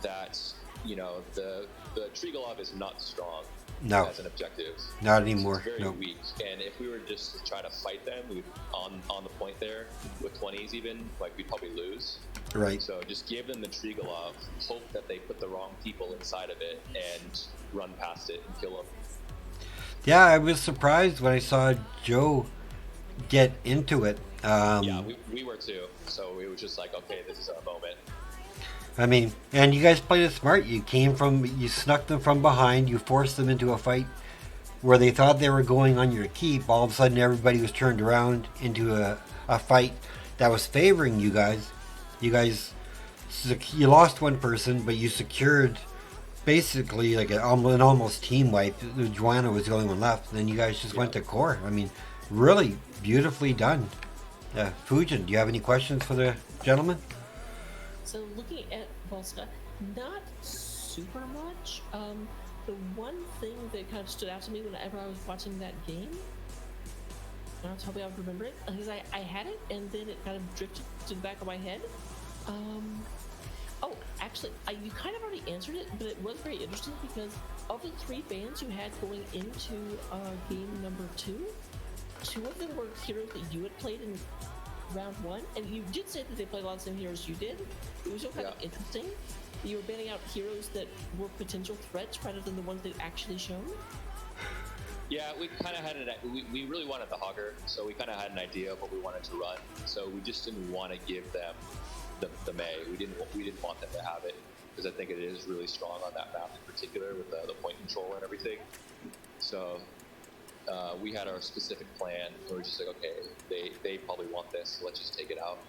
that, you know, the Trigolov is not strong as an objective. Not anymore. It's very weak. And if we were just to try to fight them, we'd on the point there with 20s even, like we'd probably lose. Right. So just give them the Trigolov, hope that they put the wrong people inside of it, and run past it and kill them. Yeah, I was surprised when I saw Joe get into it. Yeah, we were too. So it was just like, okay, this is our moment. I mean, and you guys played it smart. You snuck them from behind. You forced them into a fight where they thought they were going on your keep. All of a sudden, everybody was turned around into a fight that was favoring you guys. You lost one person, but you secured basically like an almost team wipe. Joanna was the only one left. And then you guys just went to core. I mean, really beautifully done. Fujin, do you have any questions for the gentleman? So looking at Volska, not super much. The one thing that kind of stood out to me whenever I was watching that game, I don't know, tell me I would remember it, because I had it and then it kind of drifted to the back of my head. Oh, actually, you kind of already answered it, but it was very interesting because of the 3 bans you had going into game number 2, 2 of them were heroes that you had played in round 1, and you did say that they played a lot of the same heroes you did. It was so kind of interesting. You were banning out heroes that were potential threats rather than the ones that actually shown. Yeah, we kind of had we really wanted the Hogger, so we kind of had an idea of what we wanted to run. So we just didn't want to give them the Mei. We didn't want them to have it, because I think it is really strong on that map in particular with the point control and everything. So we had our specific plan. We were just like, okay, they probably want this, so let's just take it out.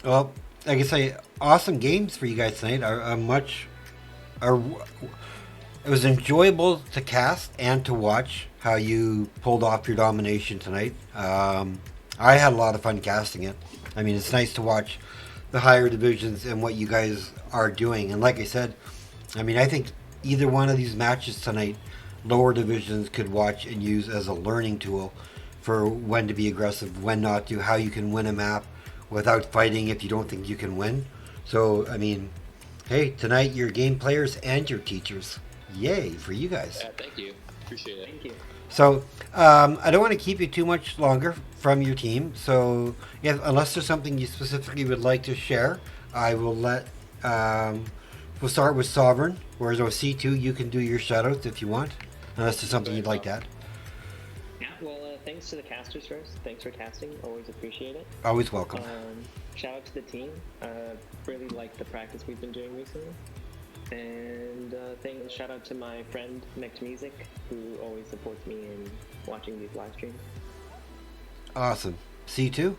Well, like I say, awesome games for you guys tonight. It was enjoyable to cast and to watch how you pulled off your domination tonight. I had a lot of fun casting it. I mean, it's nice to watch the higher divisions and what you guys are doing. And like I said, I mean, I think either one of these matches tonight, lower divisions could watch and use as a learning tool for when to be aggressive, when not to, how you can win a map without fighting if you don't think you can win. So, I mean, hey, tonight you're game players and your teachers. Yay for you guys. Yeah, thank you. Appreciate it. Thank you. So I don't want to keep you too much longer from your team. So yeah, unless there's something you specifically would like to share, I will let. We'll start with Sovereign, whereas on C2 you can do your shoutouts if you want, unless there's something you'd like to add. Yeah, well, thanks to the casters first. Thanks for casting. Always appreciate it. Always welcome. Shout out to the team. Really like the practice we've been doing recently. And shout out to my friend Next Music, who always supports me in watching these live streams. Awesome. C2?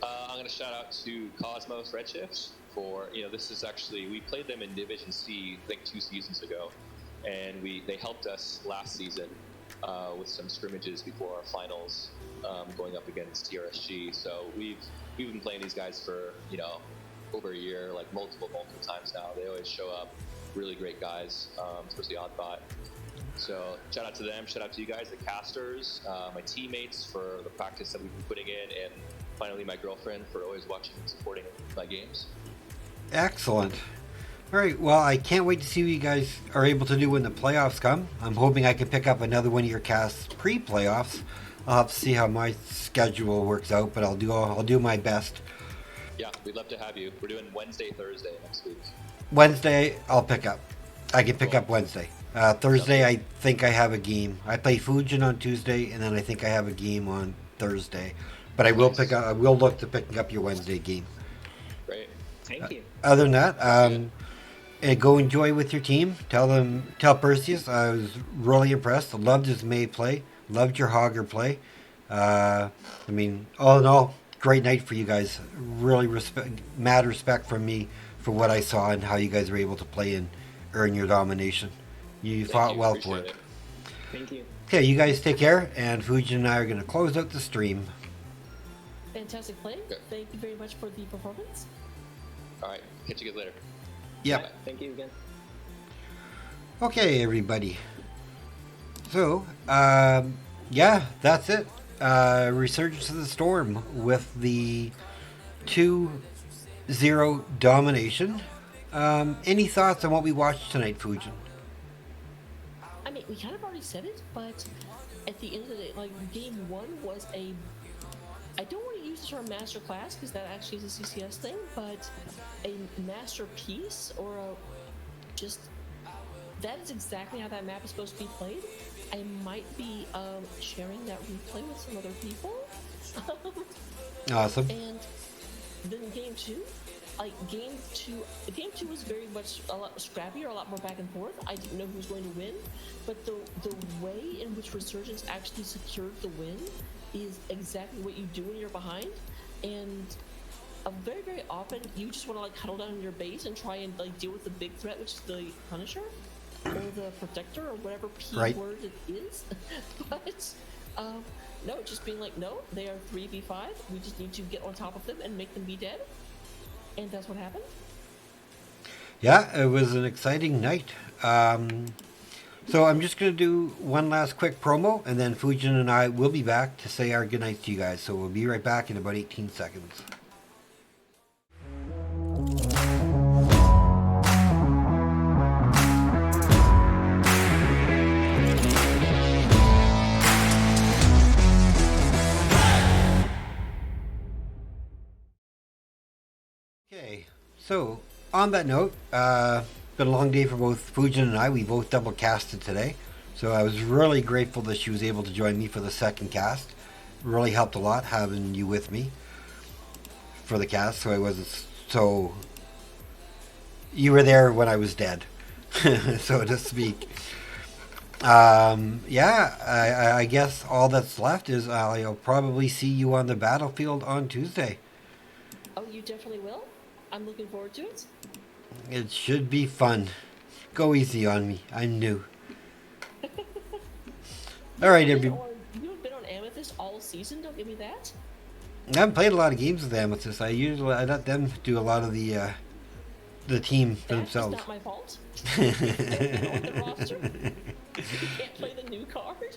I'm going to shout out to Cosmos Redshift for, this is actually, we played them in Division C, I think 2 seasons ago, and they helped us last season with some scrimmages before our finals, going up against TRSG. So we've been playing these guys for, over a year, like multiple times now. They always show up, really great guys, especially Oddbot. So shout out to them, shout out to you guys, the casters, my teammates for the practice that we've been putting in, and finally my girlfriend for always watching and supporting my games. Excellent. All right, well, I can't wait to see what you guys are able to do when the playoffs come. I'm hoping I can pick up another one of your casts pre-playoffs. I'll have to see how my schedule works out, but I'll do my best. Yeah, we'd love to have you. We're doing Wednesday, Thursday next week. Wednesday, I'll pick up. I can pick up Wednesday. Thursday, I think I have a game. I play Fujin on Tuesday, and then I think I have a game on Thursday. But I will pick up. I will look to picking up your Wednesday game. Great. Thank you. Other than that, and go enjoy with your team. Tell Perseus I was really impressed. Loved his May play. Loved your Hogger play. I mean, all in all, great night for you guys. Really mad respect from me for what I saw and how you guys were able to play and earn your domination. You fought well for it. Thank you. Okay, you guys take care, and Fujin and I are going to close out the stream. Fantastic play. Okay. Thank you very much for the performance. All right, catch you guys later. Yep. Thank you again. Okay, everybody. So, yeah, that's it. Resurgence of the Storm with the 2-0 domination. Any thoughts on what we watched tonight, Fujin? I mean, we kind of already said it, but at the end of the day, like, game one was I don't want to use the term master class because that actually is a CCS thing, but a masterpiece or that is exactly how that map is supposed to be played. I might be sharing that replay with some other people. Awesome. And then game two was very much a lot scrappier, a lot more back and forth. I didn't know who was going to win, but the way in which Resurgence actually secured the win is exactly what you do when you're behind. And very, very often you just want to like huddle down in your base and try and like deal with the big threat, which is the Punisher or the Protector or whatever P word it is. But no, just being like, no, they are 3v5. We just need to get on top of them and make them be dead. And that's what happened. Yeah, it was an exciting night. So I'm just going to do one last quick promo, and then Fujin and I will be back to say our goodnights to you guys. So we'll be right back in about 18 seconds. Okay, so on that note, been a long day for both Fujin and I. We both double casted today, so I was really grateful that she was able to join me for the second cast. It really helped a lot having you with me for the cast, so I wasn't so you were there when I was dead, so to speak. Yeah, I guess all that's left is I'll probably see you on the battlefield on Tuesday. Oh, you definitely will? I'm looking forward to it. It should be fun. Go easy on me. I'm new. All right, You haven't been on Amethyst all season. Don't give me that. I haven't played a lot of games with Amethyst. I let them do a lot of the team themselves. That's not my fault. They're on the roster. You can't play the new card.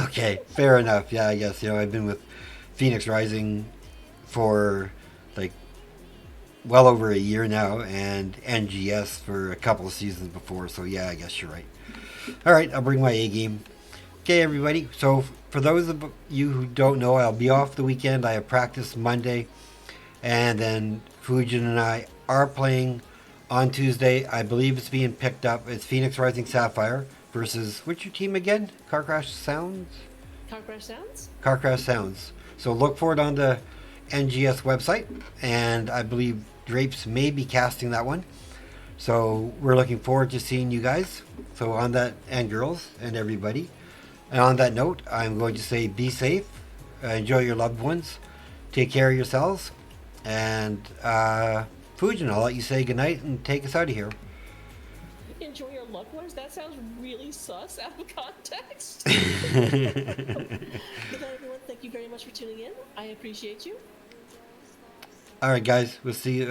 Okay, fair enough. Yeah, I guess I've been with Phoenix Rising for like well over a year now, and NGS for a couple of seasons before. So yeah, I guess you're right. All right, I'll bring my A game. Okay, everybody. So for those of you who don't know, I'll be off the weekend. I have practice Monday, and then Fujin and I are playing on Tuesday. I believe it's being picked up. It's Phoenix Rising Sapphire versus what's your team again? Car Crash Sounds. Car Crash Sounds? Car Crash Sounds. So look for it on the NGS website, and I believe Drapes may be casting that one. So we're looking forward to seeing you guys. So on that, and girls, and everybody. And on that note, I'm going to say be safe, enjoy your loved ones, take care of yourselves, and Fujin, I'll let you say goodnight and take us out of here. Enjoy your loved ones? That sounds really sus out of context. All Good night, everyone. Thank you very much for tuning in. I appreciate you. right, guys, we'll see you.